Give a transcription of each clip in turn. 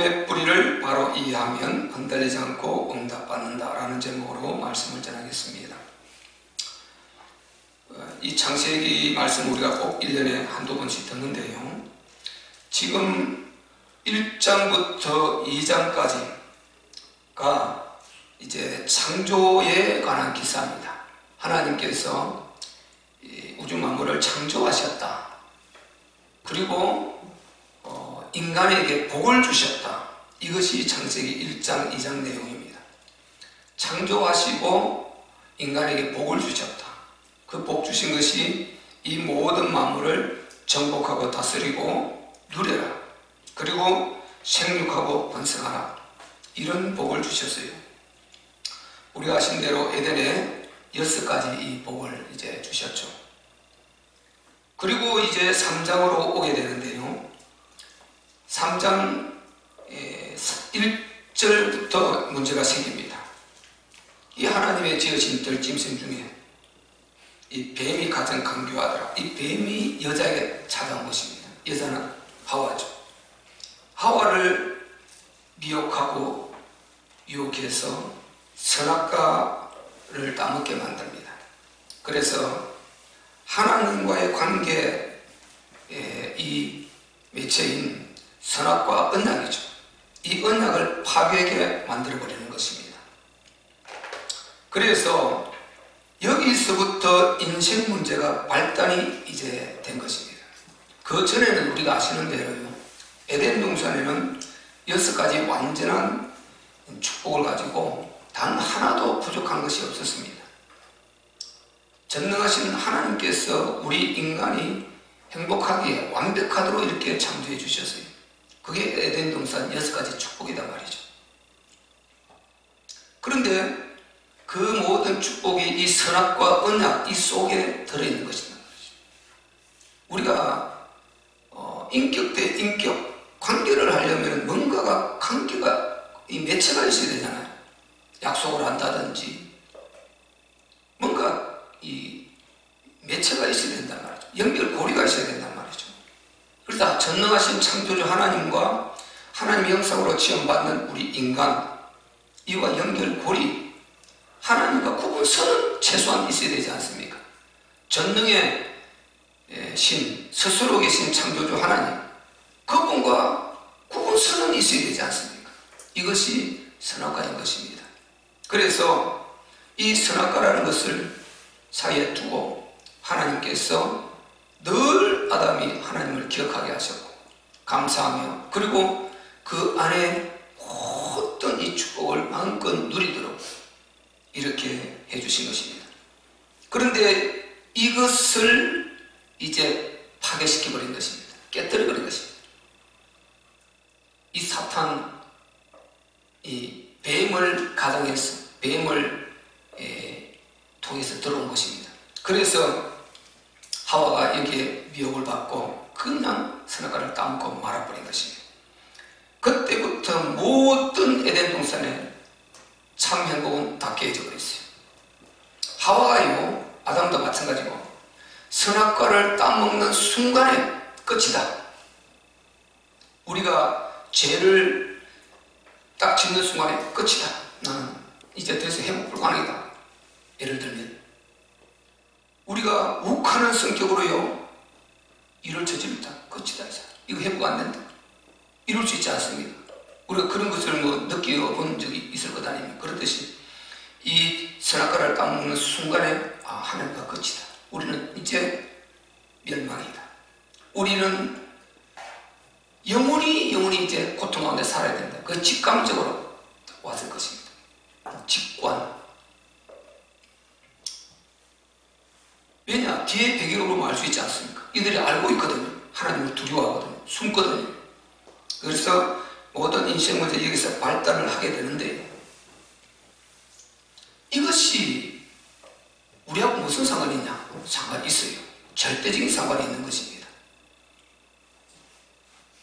복음의 뿌리를 바로 이해하면 흔들리지 않고 응답받는다 라는 제목으로 말씀을 전하겠습니다. 이 창세기 말씀 우리가 꼭 1년에 한두 번씩 듣는데요, 지금 1장부터 2장까지가 이제 창조에 관한 기사입니다. 하나님께서 우주 만물을 창조하셨다. 그리고 인간에게 복을 주셨다. 이것이 창세기 1장, 2장 내용입니다. 창조하시고 인간에게 복을 주셨다. 그 복 주신 것이 이 모든 만물을 정복하고 다스리고 누려라. 그리고 생육하고 번성하라. 이런 복을 주셨어요. 우리가 아신 대로 에덴에 6가지 이 복을 이제 주셨죠. 그리고 이제 3장으로 오게 되는데요, 3장 1절부터 문제가 생깁니다. 이 하나님의 지으신 들짐승 중에 이 뱀이 가장 강교하더라. 이 뱀이 여자에게 찾아온 것입니다. 여자는 하와죠. 하와를 미혹하고 유혹해서 선악과를 따먹게 만듭니다. 그래서 하나님과의 관계에 이 매체인 선악과 언약이죠. 이 언약을 파괴하게 만들어버리는 것입니다. 그래서 여기서부터 인생 문제가 발단이 이제 된 것입니다. 그 전에는 우리가 아시는 대로요, 에덴 동산에는 6가지 완전한 축복을 가지고 단 하나도 부족한 것이 없었습니다. 전능하신 하나님께서 우리 인간이 행복하기에 완벽하도록 이렇게 창조해 주셨어요. 그게 에덴 동산 6가지 축복이다 말이죠. 그런데 그 모든 축복이 이 선악과 언약 이 속에 들어있는 것이다. 우리가 인격 대 인격 관계를 하려면 뭔가가 관계가 이 매체가 있어야 되잖아요. 약속을 한다든지 뭔가 이 매체가 있어야 된단 말이죠. 연결고리가 있어야 된단 말이죠. 그래서 전능하신 창조주 하나님과 하나님의 형상으로 지음받는 우리 인간, 이와 연결고리, 하나님과 구분선은 최소한 있어야 되지 않습니까? 전능의 신, 스스로 계신 창조주 하나님, 그분과 구분선은 있어야 되지 않습니까? 이것이 선악과인 것입니다. 그래서 이 선악과라는 것을 사이에 두고 하나님께서 늘 아담이 하나님을 기억하게 하셨고 감사하며, 그리고 그 안에 모든 이 축복을 마음껏 누리도록 이렇게 해주신 것입니다. 그런데 이것을 이제 파괴시켜버린 것입니다. 깨뜨려버린 것입니다. 이 사탄, 이 뱀을 가장해서 뱀을 통해서 들어온 것입니다. 그래서 하와가 여기에 미혹을 받고 그냥 선악과를 따먹고 말아버린 것입니다. 그때부터 모든 에덴 동산에 참 행복은 다 깨져 버렸어요. 하와가요, 아담도 마찬가지고 선악과를 따먹는 순간에 끝이다. 우리가 죄를 딱 짓는 순간에 끝이다. 나는 이제 더 이상 회복 불가능이다. 예를 들면 우리가 욱하는 성격으로요, 일을 저지르다. 끝이다. 이거 회복 안 된다. 이럴 수 있지 않습니까? 우리가 그런 것을 느껴본 적이 있을 것 아닙니까? 그렇듯이 이 선악과를 따먹는 순간에 하나님과 끝이다. 우리는 이제 멸망이다. 우리는 영원히 이제 고통 가운데 살아야 된다. 그 직감적으로 왔을 것입니다. 직관. 왜냐? 뒤에 배경을 보면 알 수 있지 않습니까? 이들이 알고 있거든요. 하나님을 두려워하거든요. 숨거든요. 그래서 모든 인생 문제 여기서 발달을 하게 되는데, 이것이 우리하고 무슨 상관이 있냐? 상관이 있어요. 절대적인 상관이 있는 것입니다.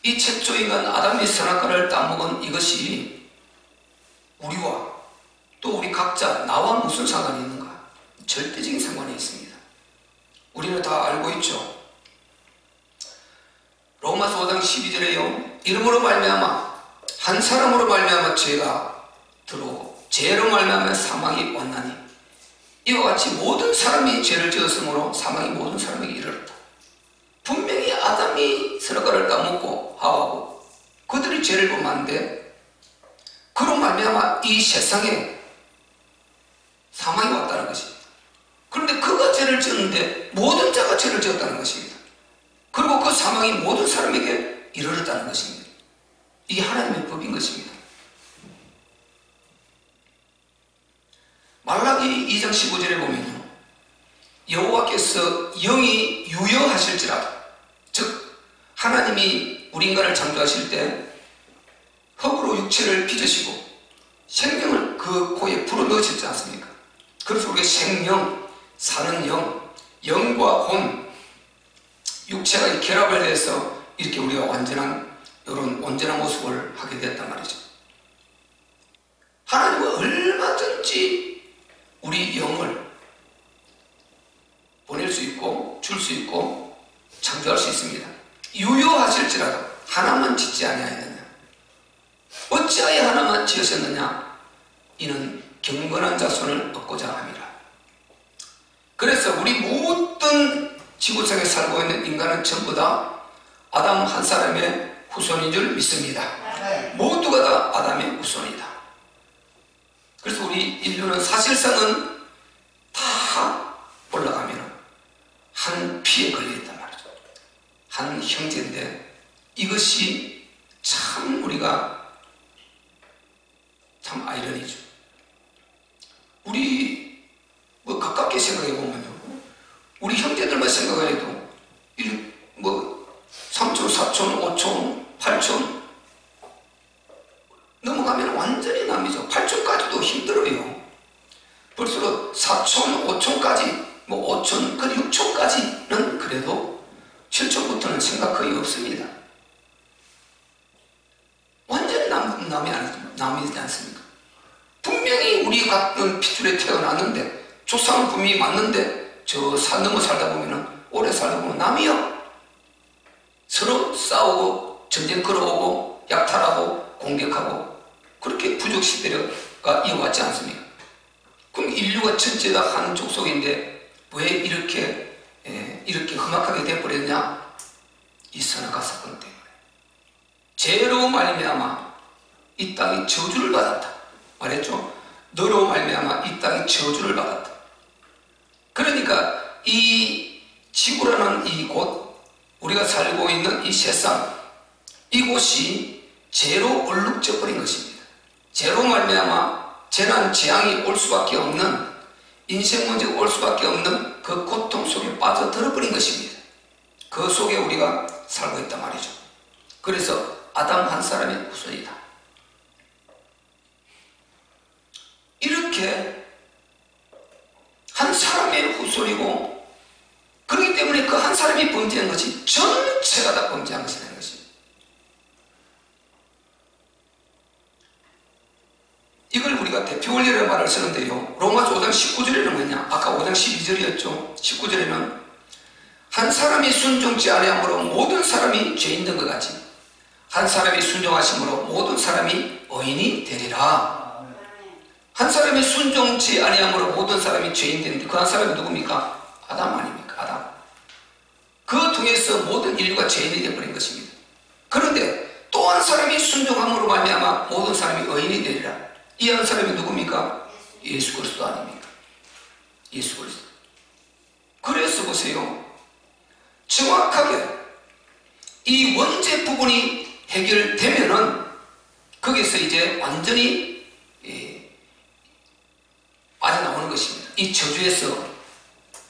이 최초 인간 아담이 선악과를 따먹은 이것이 우리와 또 우리 각자 나와 무슨 상관이 있는가? 절대적인 상관이 있습니다. 우리는 다 알고 있죠. 로마서 5장 12절에요. 이름으로 말미암아 한 사람으로 말미암아 죄가 들어오고 죄로 말미암아 사망이 왔나니 이와 같이 모든 사람이 죄를 지었으므로 사망이 모든 사람에게 이르렀다. 분명히 아담이 선악과를 따먹고 하와고 그들이 죄를 범하는데 그로 말미암아 이 세상에 사망이 왔다는 것입니다. 그런데 그가 죄를 지었는데 모든 자가 죄를 지었다는 것입니다. 그리고 그 사망이 모든 사람에게 이르렀다는 것입니다. 이게 하나님의 법인 것입니다. 말라기 2장 15절에 보면 여호와께서 영이 유여하실지라도, 즉 하나님이 우리 인간을 창조하실 때 흙으로 육체를 빚으시고 생명을 그 코에 불어넣으셨지 않습니까? 그래서 우리가 생명, 사는 영, 영과 혼, 육체가 결합을 해서 이렇게 우리가 완전한 이런 온전한 모습을 하게 됐단 말이죠. 하나님은 얼마든지 우리 영을 보낼 수 있고 줄 수 있고 창조할 수 있습니다. 유효하실지라도 하나만 짓지 아니하였느냐? 어찌하여 하나만 지으셨느냐? 이는 경건한 자손을 얻고자 함이라. 그래서 우리 모든 지구상에 살고 있는 인간은 전부 다 아담 한 사람의 후손인 줄 믿습니다. 모두가 다 아담의 후손이다. 그래서 우리 인류는 사실상은 다 올라가면 한 피에 걸려있단 말이죠. 한 형제인데 이것이 참 우리가 참 아이러니죠. 우리 뭐 가깝게 생각해 보면요, 우리 형제들만 생각해도 뭐 3촌, 4촌, 5촌, 8촌 넘어가면 완전히 남이죠. 8촌까지도 힘들어요. 벌써 4촌, 5촌까지, 뭐 5촌, 6촌까지는 그래도 7촌부터는 생각 거의 없습니다. 완전히 남이지 않습니까? 분명히 우리 같은 핏줄에 태어났는데, 조상은 분명히 맞는데, 저 산 넘어 살다 보면은, 오래 살다 보면 남이요. 서로 싸우고, 전쟁 걸어오고, 약탈하고, 공격하고, 그렇게 부족시대가 이어왔지 않습니까? 그럼 인류가 전체 다 한 족속인데 왜 이렇게 험악하게 되어버렸냐? 이 선악과 사건 때문에. 죄로 말미암아 이 땅이 저주를 받았다 말했죠. 너로 말미암아 이 땅이 저주를 받았다. 그러니까 이 지구라는 이곳, 우리가 살고 있는 이 세상, 이곳이 죄로 얼룩져 버린 것입니다. 죄로 말미암아 재난, 재앙이 올 수밖에 없는, 인생 문제가 올 수밖에 없는 그 고통 속에 빠져들어 버린 것입니다. 그 속에 우리가 살고 있단 말이죠. 그래서 아담 한 사람의 후손이다. 이렇게 한 사람의 후손이고, 그렇기 때문에 그 한 사람이 범죄한 것이 전체가 다 범죄한 것이라는 것입니다. 이걸 우리가 대표 원리라는 말을 쓰는데요, 로마서 5장 19절에는 뭐냐? 아까 5장 12절이었죠. 19절에는 한 사람이 순종치 아니함으로 모든 사람이 죄인 된 것 같이 한 사람이 순종하심으로 모든 사람이 의인이 되리라. 한 사람이 순종치 아니함으로 모든 사람이 죄인 되는데 그 한 사람이 누굽니까? 아담 아닙니까? 아담. 그 통해서 모든 인류가 죄인이 되어버린 것입니다. 그런데 또 한 사람이 순종함으로 말미암아 모든 사람이 의인이 되리라. 이 한 사람이 누굽니까? 예수 그리스도 아닙니까? 예수 그리스도. 그래서 보세요, 정확하게 이 원죄 부분이 해결되면은 거기서 이제 완전히 빠져나오는 것입니다. 이 저주에서,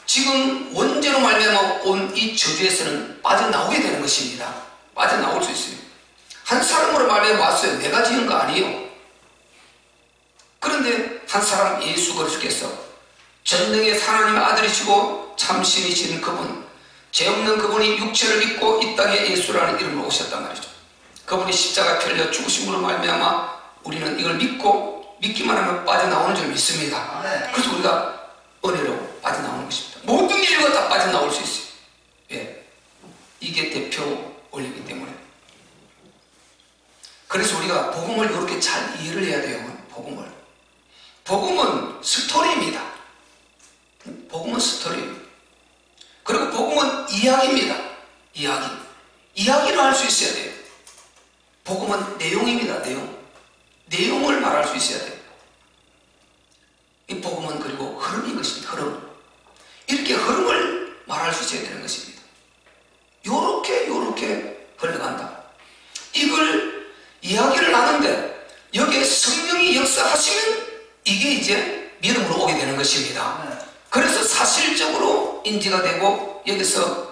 지금 원죄로 말미암아 온 이 저주에서는 빠져나오게 되는 것입니다. 빠져나올 수 있어요. 한 사람으로 말미암아 왔어요. 내가 지은 거 아니에요. 그런데 한 사람 예수 그리스도께서 전능의 하나님의 아들이시고 참신이신 그분, 죄 없는 그분이 육체를 입고 이 땅에 예수라는 이름으로 오셨단 말이죠. 그분이 십자가 펴려 죽으심으로 말미암아 우리는 이걸 믿고 믿기만 하면 빠져나오는 줄 믿습니다. 그래서 우리가 은혜로 빠져나오는 것입니다. 모든 인류가 다 빠져나올 수 있어요. 왜? 이게 대표 원리이기 때문에. 그래서 우리가 복음을 이렇게 잘 이해를 해야 돼요. 복음은 스토리입니다. 복음은 스토리. 그리고 복음은 이야기입니다. 이야기를 할 수 있어야 돼요. 복음은 내용입니다. 내용을 말할 수 있어야 돼요. 이 복음은 그리고 흐름인 것입니다. 흐름. 이렇게 흐름을 말할 수 있어야 되는 것입니다. 요렇게 흘러간다. 이걸 이야기를 하는데 여기에 성령이 역사하시면 이게 이제 믿음으로 오게 되는 것입니다. 그래서 사실적으로 인지가 되고 여기서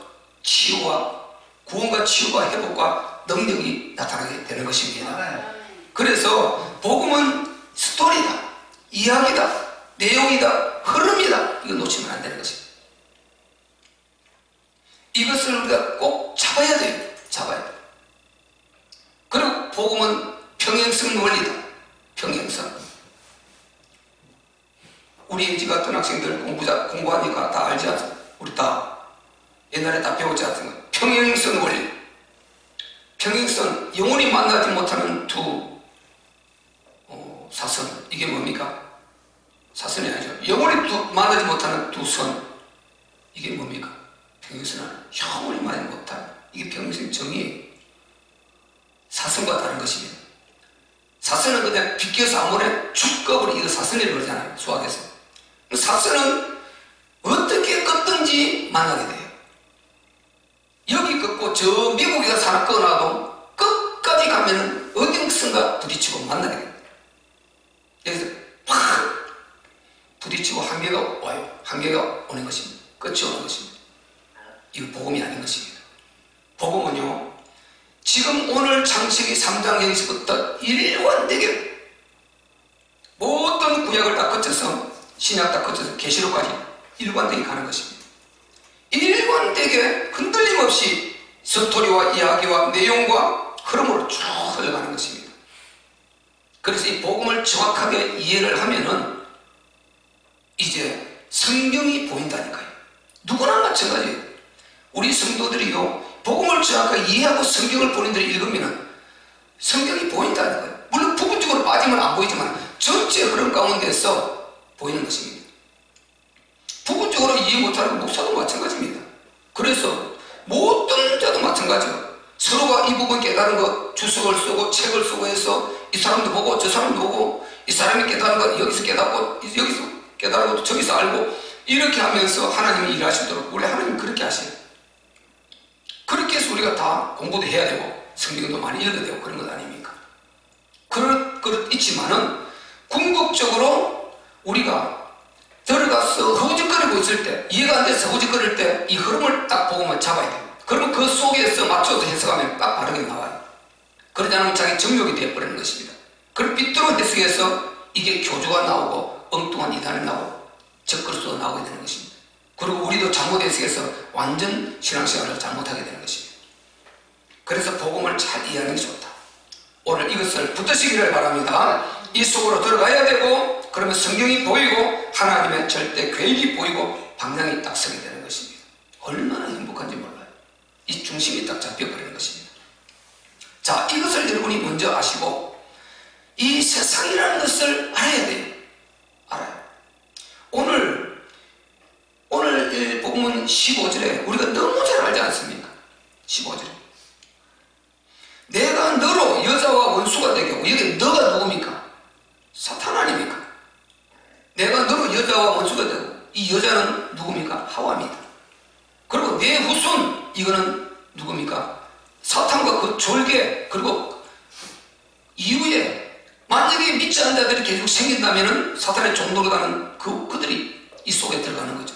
구원과 치유와 회복과 능력이 나타나게 되는 것입니다. 그래서 복음은 스토리다, 이야기다, 내용이다, 흐름이다. 이거 놓치면 안 되는 것입니다. 이것을 우리가 꼭 잡아야 돼요. 그리고 복음은 평행성 원리다. 평행성. 우리 MG 같은 학생들 공부하니까 다 알지 않습니까? 우리 다 옛날에 다 배웠지 않습니까? 평행성 원리. 평행성, 영원히 만나지 못하는 두 사선. 이게 뭡니까? 사선이 아니죠. 영원히 만나지 못하는 두 선. 이게 뭡니까? 평행선은 영원히 만나지 못하는. 이게 평행성 정의예요. 사선과 다른 것입니다. 사선은 그냥 비껴서 아무래 축 꺼버리, 이거 사선이라고 그러잖아요. 수학에서. 사선은 어떻게 껐든지 만나게 돼요. 여기 껐고 저 미국에 가서 하나 꺼놔도 끝까지 가면은 어딘가 부딪히고 만나게 됩니다. 여기서 팍 부딪히고 한계가 와요. 한계가 오는 것입니다. 끝이 오는 것입니다. 이거 복음이 아닌 것입니다. 복음은요, 지금 오늘 창세기 3장 여기서부터 일관되게 모든 구약을 다 거쳐서 신약 다 거쳐서 계시록까지 일관되게 가는 것입니다. 일관되게 흔들림 없이 스토리와 이야기와 내용과 흐름으로 쭉 흘러가는 것입니다. 그래서 이 복음을 정확하게 이해를 하면은 이제 성경이 보인다니까요. 누구나 마찬가지예요. 우리 성도들이요, 복음을 정확하게 이해하고 성경을 본인들이 읽으면 성경이 보인다는 거예요. 물론 부분적으로 빠지면 안 보이지만 전체 흐름 가운데서 보이는 것입니다. 부분적으로 이해 못하는 목사도 마찬가지입니다. 그래서 모든 자도 마찬가지예요. 서로가 이 부분 깨달은 거 주석을 쓰고 책을 쓰고 해서 이 사람도 보고 저 사람도 보고 이 사람이 깨달은 거 여기서 깨닫고 여기서 깨달고 저기서 알고 이렇게 하면서 하나님이 일하시도록 원래 하나님이 그렇게 하세요. 그렇게 해서 우리가 다 공부도 해야 되고 성경도 많이 읽어야 되고 그런 것 아닙니까? 있지만은 궁극적으로 우리가 들어가서 허우적거리고 있을 때, 이해가 안 돼서 허우적거릴 때 이 흐름을 딱 보고만 잡아야 돼요. 그러면 그 속에서 맞춰서 해석하면 딱 바르게 나와요. 그러지 않으면 자기 정욕이 되어버리는 것입니다. 그럼 삐뚤어 해석해서 이게 교조가 나오고 엉뚱한 이단이 나오고 적그리스도가 나오게 되는 것입니다. 그리고 우리도 잘못 해석해서 완전 신앙생활을 잘못하게 되는 것입니다. 그래서 복음을 잘 이해하는 게 좋다. 오늘 이것을 붙드시기를 바랍니다. 이 속으로 들어가야 되고, 그러면 성경이 보이고 하나님의 절대 계획이 보이고 방향이 딱 서게 되는 것입니다. 얼마나 행복한지 몰라요. 이 중심이 딱 잡혀버리는 것입니다. 자, 이것을 여러분이 먼저 아시고 이 세상이라는 것을 알아야 돼요. 알아요. 오늘 복음 15절에 우리가 너무 잘 알지 않습니까? 15절에 내가 너로 여자와 원수가 되게 하고, 여기 너가 누굽니까? 사탄 아닙니까? 내가 너로 여자와 원수가 되고, 이 여자는 누굽니까? 하와입니다. 그리고 내 후손, 이거는 누굽니까? 사탄과 그 졸개, 그리고 이후에 만약에 믿지 않는 자들이 계속 생긴다면 사탄의 종로로 가는 그들이 이 속에 들어가는 거죠.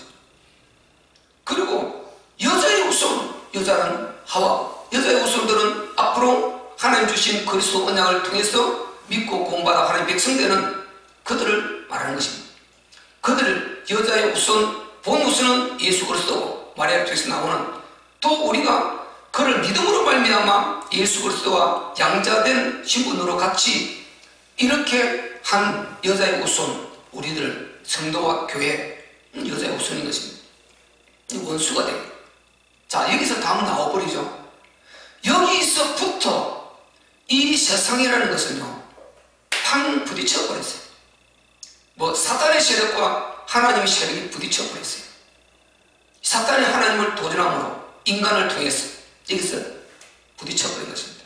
그리고 여자의 후손, 여자는 하와, 여자의 후손들은 앞으로 하나님 주신 그리스도 언약을 통해서 믿고 구원받아 하나님 백성 되는 그들을 말하는 것입니다. 그들을 여자의 후손, 본 후손은 예수 그리스도고 마리아 통해서 나오는, 또 우리가 그를 믿음으로 말미암아 예수 그리스도와 양자된 신분으로 같이 이렇게 한 여자의 후손, 우리들 성도와 교회 여자의 후손인 것입니다. 원수가 되고, 자, 여기서 다음 나와버리죠. 여기서부터 이 세상이라는 것은요, 팡 부딪혀 버렸어요. 사탄의 세력과 하나님의 세력이 부딪혀 버렸어요. 사탄이 하나님을 도전함으로 인간을 통해서 여기서 부딪혀 버린 것입니다.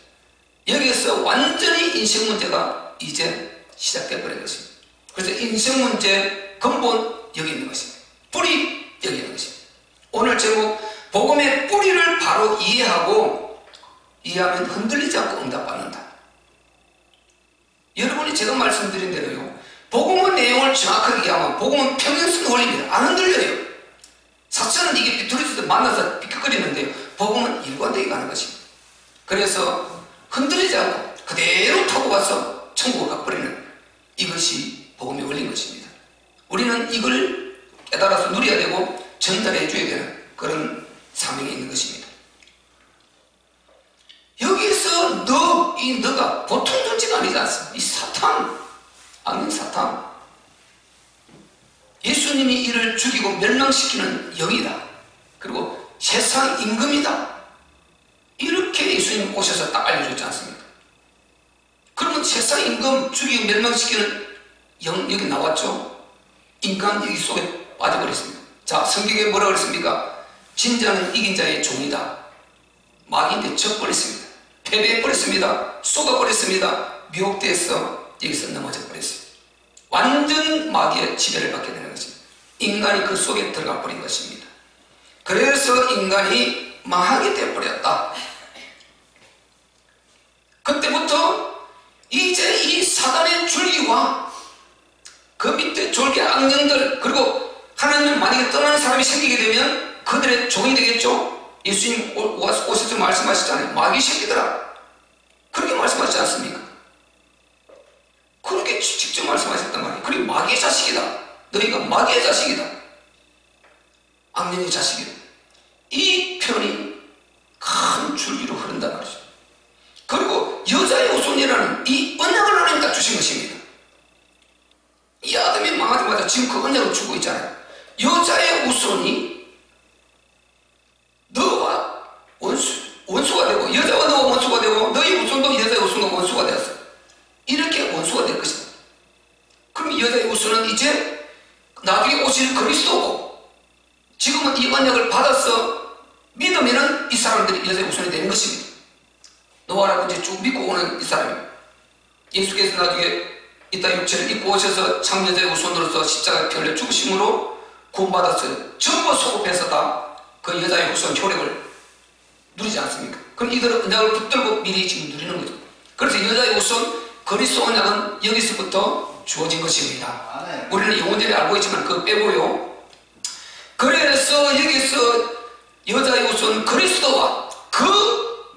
여기에서 완전히 인생 문제가 이제 시작돼 버린 것입니다. 그래서 인생 문제 근본 여기 있는 것입니다. 뿌리 여기 있는 것입니다. 오늘 제목, 복음의 뿌리를 바로 이해하면 흔들리지 않고 응답받는다. 여러분이 제가 말씀드린 대로요, 복음의 내용을 정확하게 이해하면 복음은 평행선 원리입니다. 안 흔들려요. 사실은 이게 비틀어져서 만나서 삐끗거리는데요, 복음은 일관되게 가는 것입니다. 그래서 흔들리지 않고 그대로 타고 가서 천국을 가버리는, 이것이 복음의 원리인 것입니다. 우리는 이걸 깨달아서 누려야 되고 전달해 줘야 되는 그런 사명이 있는 것입니다. 여기서 이 너가 보통 존재가 아니지 않습니까? 이 사탄, 악령 사탄, 예수님이 이를 죽이고 멸망시키는 영이다. 그리고 세상 임금이다. 이렇게 예수님이 오셔서 딱 알려줬지 않습니까? 그러면 세상 임금 죽이고 멸망시키는 영, 여기 나왔죠? 인간 여기 속에 빠져버렸습니다. 자, 성경에 뭐라고 그랬습니까? 진자는 이긴 자의 종이다. 마귀인데 져버렸습니다. 패배해버렸습니다. 속아버렸습니다. 미혹돼서 여기서 넘어져 버렸어요. 완전 마귀의 지배를 받게 되는 것입니다. 인간이 그 속에 들어가 버린 것입니다. 그래서 인간이 망하게 되어버렸다. 그때부터 이제 이 사단의 줄기와 그 밑에 졸개 악령들, 그리고 하나님을 만약에 떠나는 사람이 생기게 되면 그들의 종이 되겠죠? 예수님 오셔서 말씀하시잖아요. 마귀 새끼들아, 그렇게 말씀하시지 않습니까? 그렇게 직접 말씀하셨단 말이에요. 그리고 마귀의 자식이다. 너희가 마귀의 자식이다. 악령의 자식이다. 이 편이 큰 줄기로 흐른단 말이죠. 그리고 여자의 후손이라는 이 언약을 하나님 딱 주신 것입니다. 이 아담이 망하자마자 지금 그 언약을 주고 있잖아요. 여자의 후손이 너와 원수가 되고, 여자와 너와 원수가 되고, 너희 후손도 여자의 후손과 원수가 되었어. 이렇게 원수가 될 것이다. 그럼 여자의 후손은 이제 나중에 오실 그리스도고, 지금은 이 언약을 받아서 믿으면은 이 사람들이 여자의 후손이 되는 것입니다. 노아라고 이제 쭉 믿고 오는 이 사람입니다. 예수께서 나중에 이 땅 육체를 입고 오셔서 참 여자의 후손으로서 십자가에 편려 죽으심으로 구원받았어요. 전부 소급해서 다 그 여자의 후손 효력을 누리지 않습니까? 그럼 이들은 언약을 붙들고 미리 지금 누리는 거죠. 그래서 여자의 후손 그리스도 언약은 여기서부터 주어진 것입니다. 우리는 영원전에 알고 있지만 그거 빼고요. 그래서 여기서 여자의 후손 그리스도와 그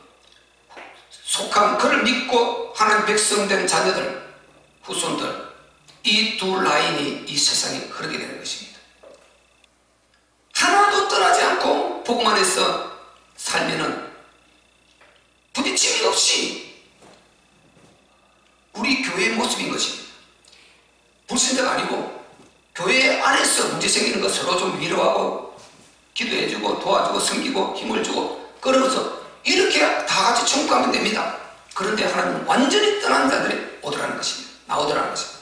속한 그를 믿고 하나님 백성된 자녀들, 후손들, 이 두 라인이 이 세상에 흐르게 되는 것입니다. 하나도 떠나지 않고 복음 안에서 살면은 부딪힘이 없이 우리 교회의 모습인 것입니다. 불신자가 아니고 교회 안에서 문제 생기는 것 서로 좀 위로하고 기도해주고 도와주고 섬기고 힘을 주고 끌어서 이렇게 다 같이 천국하면 됩니다. 그런데 하나님은 완전히 떠난 자들이 오더라는 것입니다. 나오더라는 것입니다.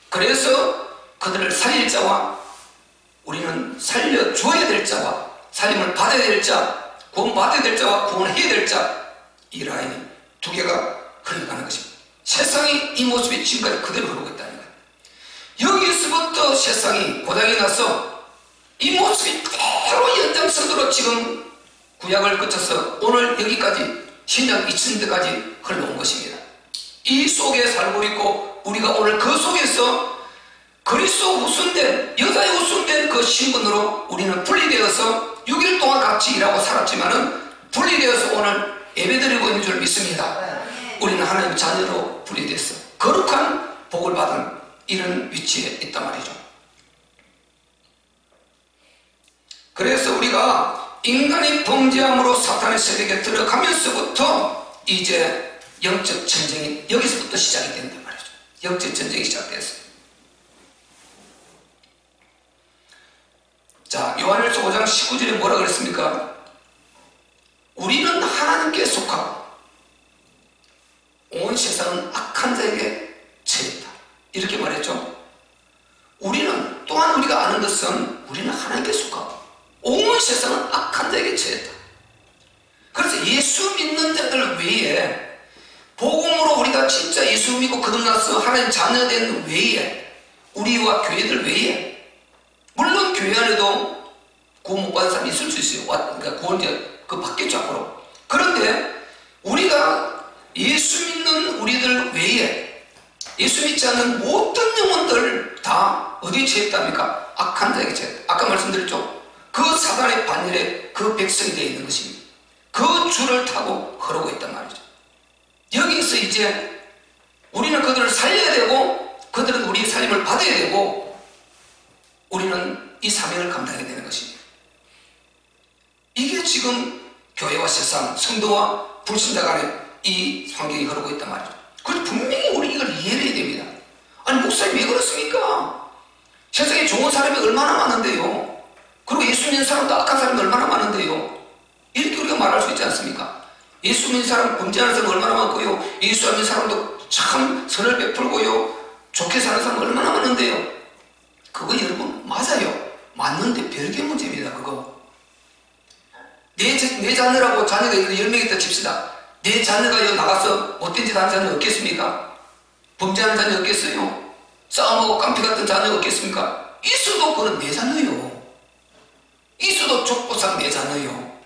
그래서 그들을 살릴 자와 우리는 살려줘야 될 자와 살림을 받아야 될 자, 구원받아야 될 자와 구원해야 될 자, 이 라인이 두 개가 흘러가는 것입니다. 세상이 이 모습이 지금까지 그대로 흐르고 있다는 거예요. 여기서부터 세상이 고장이 나서 이 모습이 바로 연장선으로 지금 구약을 거쳐서 오늘 여기까지 신약 2000년대까지 흘러온 것입니다. 이 속에 살고 있고 우리가 오늘 그 속에서 그리스도 후손된, 여자의 후손된 그 신분으로 우리는 분리되어서 6일 동안 같이 일하고 살았지만은 분리되어서 오늘 예배드리고 있는 줄 믿습니다. 우리는 하나님의 자녀로 분리돼서 거룩한 복을 받은 이런 위치에 있단 말이죠. 그래서 우리가 인간이 범죄함으로 사탄의 세력에 들어가면서부터 이제 영적 전쟁이 여기서부터 시작이 된단 말이죠. 영적 전쟁이 시작됐어요. 자, 요한일서 5장 19절에 뭐라 그랬습니까? 우리는 하나님께 속하고 온 세상은 악한 자에게 처했다. 이렇게 말했죠. 우리는 또한 우리가 아는 것은 우리는 하나님께 속하고 온 세상은 악한 자에게 처했다. 그래서 예수 믿는 자들 외에, 복음으로 우리가 진짜 예수 믿고 거듭나서 하나님 자녀된 외에, 우리와 교회들 외에, 물론 교회 안에도 구원 못 받은 사람이 있을 수 있어요. 그러니까 구원자 그 바뀌었죠 앞으로. 그런데 우리가 예수 믿는 우리들 외에 예수 믿지 않는 모든 영혼들 다 어디에 처했답니까? 악한 자에게 처했다. 아까 말씀드렸죠. 그 사단의 반열에 그 백성이 되어 있는 것입니다. 그 줄을 타고 흐르고 있단 말이죠. 여기서 이제 우리는 그들을 살려야 되고, 그들은 우리의 살림을 받아야 되고, 우리는 이 사명을 감당해야 되는 것입니다. 이게 지금 교회와 세상, 성도와 불신자 간에 이 환경이 흐르고 있단 말이죠. 그래서 분명히 우리 이걸 이해해야 됩니다. 아니, 목사님 왜 그렇습니까? 세상에 좋은 사람이 얼마나 많은데요. 그리고 예수 믿는 사람도 악한 사람이 얼마나 많은데요. 이렇게 우리가 말할 수 있지 않습니까? 예수 믿는 사람, 범죄하는 사람 얼마나 많고요. 예수 안 믿는 사람도 참 선을 베풀고요. 좋게 사는 사람 얼마나 많은데요. 그거 여러분 맞아요. 맞는데 별개 문제입니다. 그거. 내 자녀라고 자녀가 10명 있다 칩시다. 내 자녀가 여기 나가서 못된 짓 하는 자녀 없겠습니까? 범죄하는 자녀 없겠어요? 싸움하고 깡패 같은 자녀 없겠습니까? 있어도 그건 내 자녀요. 있어도 족보상 내 자녀요.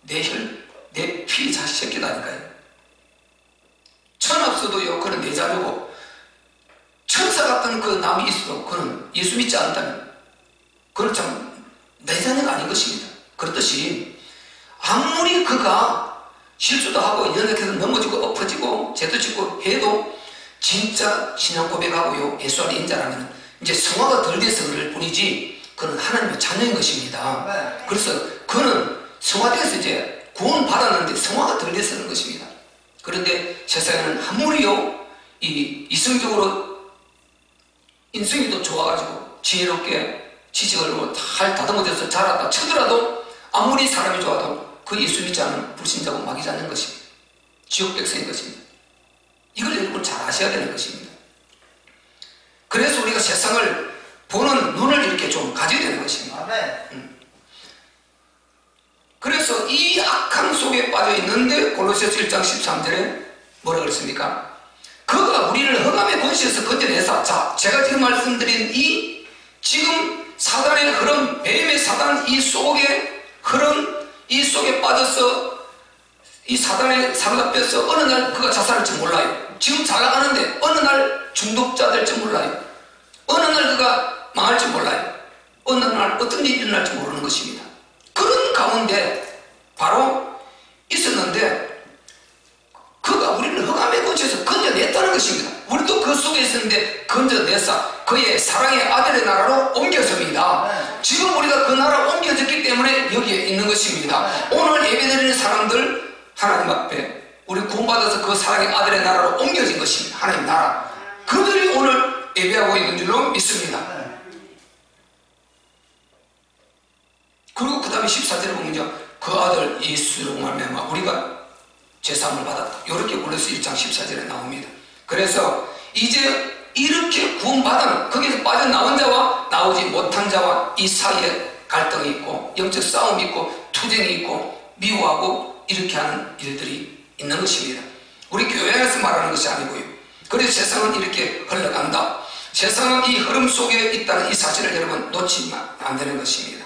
내 피 자식 새끼다니까요. 천 없어도요, 그건 내 자녀고, 천사 같은 그 남이 있어도 그는 예수 믿지 않는다면 그건 참 내 자녀가 아닌 것입니다. 그렇듯이 아무리 그가 실수도 하고 연약해서 넘어지고 엎어지고 죄도 짓고 해도 진짜 신앙 고백하고요, 예수 안에 인자라면 이제 성화가 덜 돼서 그럴 뿐이지 그는 하나님의 자녀인 것입니다. 그래서 그는 성화돼서 이제 구원 받았는데 성화가 덜 돼서 그런 것입니다. 그런데 세상에는 아무리요 이성적으로 인성이 더 좋아가지고 지혜롭게 지식을 잘 다듬어져서 자랐다 쳐더라도 아무리 사람이 좋아도 그 예수 믿지 않은 불신자고 마귀지 않는 것입니다. 지옥 백성인 것입니다. 이걸 여러분 잘 아셔야 되는 것입니다. 그래서 우리가 세상을 보는 눈을 이렇게 좀 가져야 되는 것입니다. 그래서 이 악함 속에 빠져 있는데 골로새서 1장 13절에 뭐라 그랬습니까? 그가 우리를 흑암의 권세에서 건져내사. 자, 제가 지금 말씀드린 이 지금 사단의 흐름, 뱀의 사단 이 속에 흐름, 이 속에 빠져서 이 사단의 사로잡혀서 어느 날 그가 자살할지 몰라요. 지금 잘 나가는데 어느 날 중독자 될지 몰라요. 어느 날 그가 망할지 몰라요. 어느 날 어떤 일이 일어날지 모르는 것입니다. 그런 가운데 바로 있었는데 그가 우리를 흑암의 권세에서 건져냈다는 것입니다. 우리도 그 속에 있었는데 건져내사 그의 사랑의 아들의 나라로 옮겼습니다. 지금 우리가 그 나라로 옮겨졌기 때문에 여기에 있는 것입니다. 오늘 예배드리는 사람들 하나님 앞에 우리 구원받아서 그 사랑의 아들의 나라로 옮겨진 것입니다. 하나님 나라. 그들이 오늘 예배하고 있는 줄로 믿습니다. 그리고 그 다음에 14절에 보면요, 그 아들 예수로 말미암아 우리가 죄사함을 받았다. 이렇게 골로새 1장 14절에 나옵니다. 그래서 이제 이렇게 구원받은 거기서 빠져나온 자와 나오지 못한 자와 이 사이에 갈등이 있고 영적 싸움이 있고 투쟁이 있고 미워하고 이렇게 하는 일들이 있는 것입니다. 우리 교회 안에서 말하는 것이 아니고요. 그래서 세상은 이렇게 흘러간다. 세상은 이 흐름 속에 있다는 이 사실을 여러분 놓치면 안 되는 것입니다.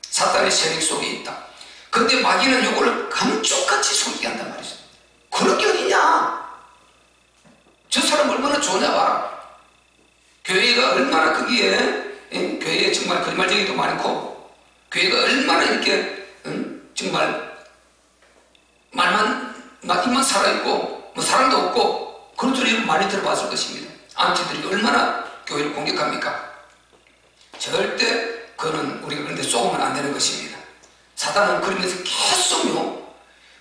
사탄의 세력 속에 있다. 그런데 마귀는 이걸 감쪽같이 속이게 한단 말이죠. 그런 게 어디냐? 저 사람 얼마나 좋냐 봐라. 교회가 얼마나 거기에 교회에 정말 거짓말쟁이도 많고 교회가 얼마나 이렇게 정말 입만 살아있고 뭐 사랑도 없고 그런 소리를 많이 들어봤을 것입니다. 안티들이 얼마나 교회를 공격합니까? 절대 그거는 우리가 그런데 쏘면 안 되는 것입니다. 사단은 그러면서 계속요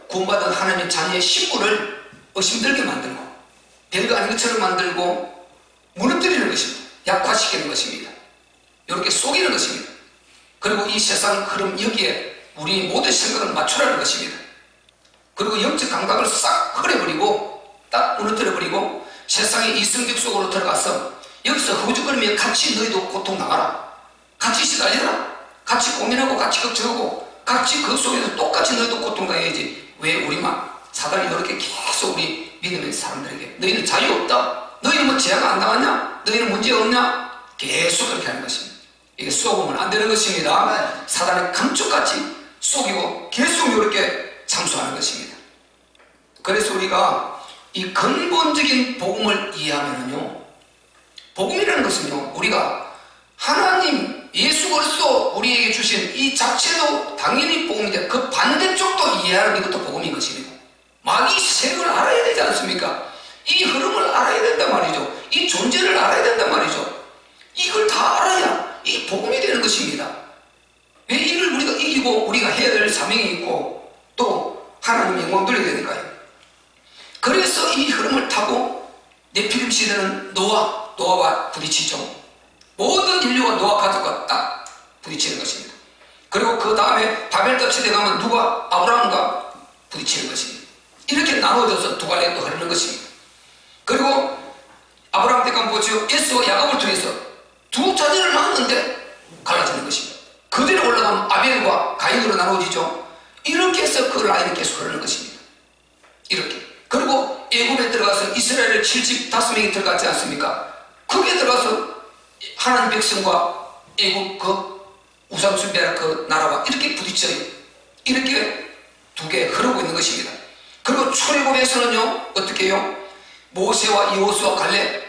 구원받은 하나님의 자녀의 식구를 의심들게 만들고 별거 아닌 것처럼 만들고 무너뜨리는 것입니다. 약화시키는 것입니다. 이렇게 속이는 것입니다. 그리고 이 세상 흐름 여기에 우리 모든 생각을 맞추라는 것입니다. 그리고 영적 감각을 싹 흐려버리고 딱 무너뜨려버리고 세상의 이성적 속으로 들어가서 여기서 허우적거리면 같이 너희도 고통당하라, 같이 시달리라, 같이 고민하고 같이 걱정하고 같이 그 속에서 똑같이 너희도 고통당해야지. 왜 우리만 사단이 이렇게 계속 우리 믿음의 사람들에게 너희는 자유 없다, 너희는 뭐 제약 안 당하냐, 너희는 문제 없냐, 계속 그렇게 하는 것입니다. 이게 속으면 안 되는 것입니다. 사단의 감쪽같이 속이고 계속 이렇게 참수하는 것입니다. 그래서 우리가 이 근본적인 복음을 이해하면요, 복음이라는 것은요, 우리가 하나님 예수 그리스도 우리에게 주신 이 자체도 당연히 복음인데 그 반대쪽도 이해하는 이것도 복음인 것입니다. 마귀 세력을 알아야 되지 않습니까? 이 흐름을 알아야 된단 말이죠. 이 존재를 알아야 된단 말이죠. 이걸 다 알아야 이 복음이 되는 것입니다. 왜 이를 우리가 이기고 우리가 해야 될 사명이 있고 또 하나님 영광 돌려야 되니까요. 그래서 이 흐름을 타고 네피림 시대는 노아와 부딪히죠. 모든 인류가 노아 가족과 딱 부딪히는 것입니다. 그리고 그 다음에 바벨탑 시대 가면 누가 아브라함과 부딪히는 것입니다. 이렇게 나눠져서 두 갈래로 흐르는 것입니다. 그리고 아브라함 때 가면 보죠. 에스와 야곱을 통해서 두 자녀를 낳았는데 갈라지는 것입니다. 그대로 올라가면 아벨과 가인으로 나눠지죠. 이렇게 해서 그 라인이 계속 흐르는 것입니다. 이렇게. 그리고 애굽에 들어가서 이스라엘을 75명이 들어갔지 않습니까? 거기에 들어가서 하나님 백성과 애굽 그 우상 숭배하는 그 나라와 이렇게 부딪혀요. 이렇게 두 개 흐르고 있는 것입니다. 그리고 출애굽에서는요, 어떻게 해요? 모세와 여호수아 갈렙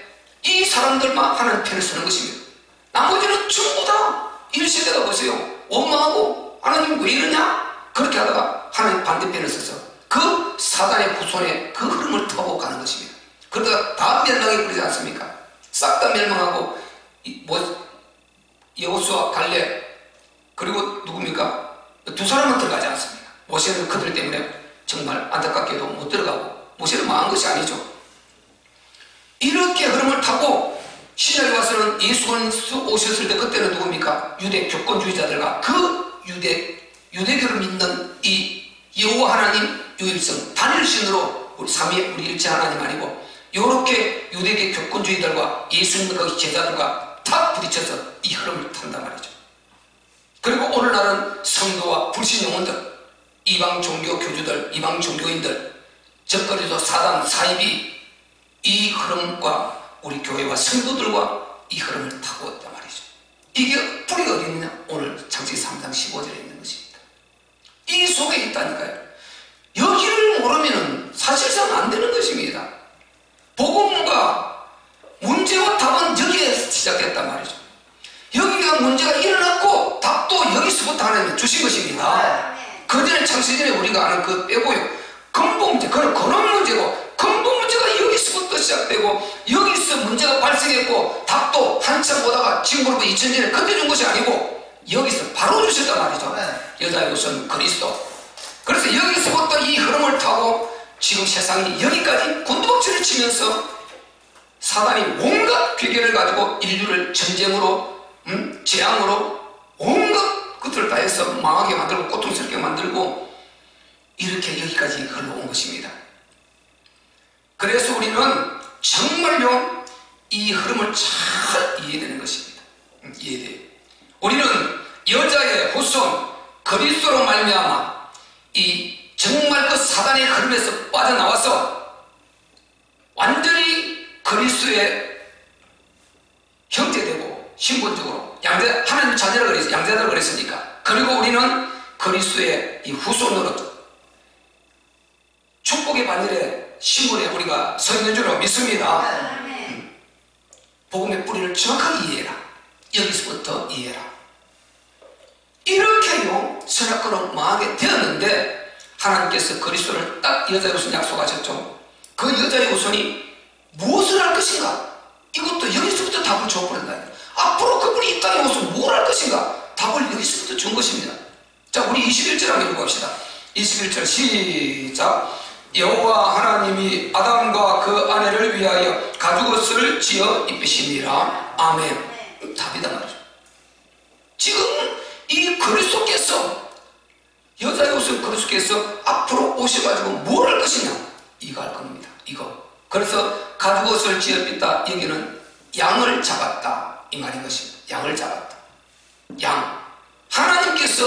이 사람들만 하나님 편을 서는 것입니다. 나머지는 전부 다 1세대가 보세요. 원망하고 하나님 왜 이러냐? 그렇게 하다가 하나님 반대편을 서서 그 사단의 후손의 그 흐름을 타고 가는 것입니다. 그러다가 다 멸망해 버리지 않습니까? 싹 다 멸망하고 여호수아 갈렙 그리고 누굽니까? 두 사람은 들어가지 않습니다. 모세는 그들 때문에 정말 안타깝게도 못 들어가고 모세는 망한 것이 아니죠. 이렇게 흐름을 타고 신약에 와서는 예수 그리스도 오셨을 때 그때는 누굽니까? 유대 교권주의자들과 그 유대교를 믿는 이 여호와 하나님 유일성 단일신으로 우리 삼위 우리 일체 하나님 아니고 요렇게 유대교 교권주의들과 예수 믿는 그 제자들과 다 부딪혀서 이 흐름을 탄단 말이죠. 그리고 오늘날은 성도와 불신 영혼들, 이방 종교 교주들, 이방 종교인들, 적거리도 사단 사입이 이 흐름과 우리 교회와 성도들과 이 흐름을 타고 있단 말이죠. 이게 뿌리가 어디 있느냐? 오늘 창세기 3장 15절에 있는 것입니다. 이 속에 있다니까요. 여기를 모르면 사실상 안 되는 것입니다. 복음과 문제와 답은 여기에 시작됐단 말이죠. 여기가 문제가 일어났고 답도 여기서부터 하나님이 주신 것입니다. 그 전에 창세전에 우리가 아는 그 빼고요. 근본 문제, 그건 근원 문제고 근본 문제가 여기서부터 시작되고 여기서 문제가 발생했고 답도 한참 보다가 지금으로부터 2000년에 그때 준 것이 아니고 여기서 바로 주셨단 말이죠. 여자의 우선 그리스도. 그래서 여기서부터 이 흐름을 타고 지금 세상이 여기까지 곤두박질을 치면서 사단이 온갖 괴계를 가지고 인류를 전쟁으로 재앙으로 온갖 것들을 다 해서 망하게 만들고 고통스럽게 만들고 이렇게 여기까지 흘러온 것입니다. 그래서 우리는 정말요 이 흐름을 잘 이해되는 것입니다. 이해돼요. 우리는 여자의 후손 그리스도로 말미암아 이 정말 그 사단의 흐름에서 빠져나와서 완전히 그리스도의 형제되고 신분적으로 하나님 자녀라 그랬어요. 양자라 그랬으니까. 그리고 우리는 그리스도의 이 후손으로 축복의 반열에 신분에 우리가 서 있는 줄로 믿습니다. 복음의 뿌리를 정확하게 이해해라. 여기서부터 이해해라. 이렇게요 선악과로 망하게 되었는데 하나님께서 그리스도를 딱 여자의 후손 약속하셨죠. 그 여자의 후손이 무엇을 할 것인가? 이것도 여기서부터 답을 줘버린다. 앞으로 그분이 이 땅에 와서 뭘 할 것인가? 답을 여기서부터 준 것입니다. 자, 우리 21절 한번 읽어봅시다. 21절 시작. 여호와 하나님이 아담과 그 아내를 위하여 가죽옷을 지어 입히시니라. 아멘. 답이다 말이죠. 지금 이 그리스도께서 여자의 옷을 그리스도께서 앞으로 오셔가지고 뭘 할 것이냐? 이거 할 겁니다. 이거 그래서 가죽옷을 지었다, 여기는 양을 잡았다 이 말인 것입니다. 양을 잡았다. 양, 하나님께서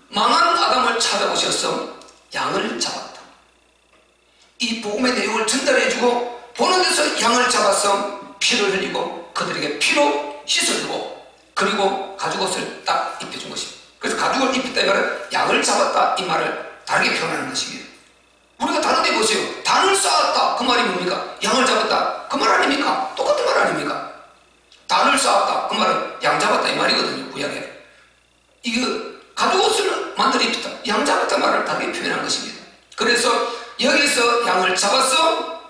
망한 아담을 찾아오셔서 양을 잡았다. 이 복음의 내용을 전달해주고 보는 데서 양을 잡아서 피를 흘리고 그들에게 피로 씻어주고 그리고 가죽옷을 딱 입혀준 것입니다. 그래서 가죽을 입혔다 이 말은 양을 잡았다 이 말을 다르게 표현하는 것입니다. 우리가 다른 데 보세요. 단을 쌓았다 그 말이 뭡니까? 양을 잡았다 그 말 아닙니까? 똑같은 말 아닙니까? 단을 쌓았다 그 말은 양 잡았다 이 말이거든요. 구약에 이거 가죽옷을 만들어 입혔다 양 잡았다 말을 다르게 표현한 것입니다. 그래서 여기서 양을 잡아서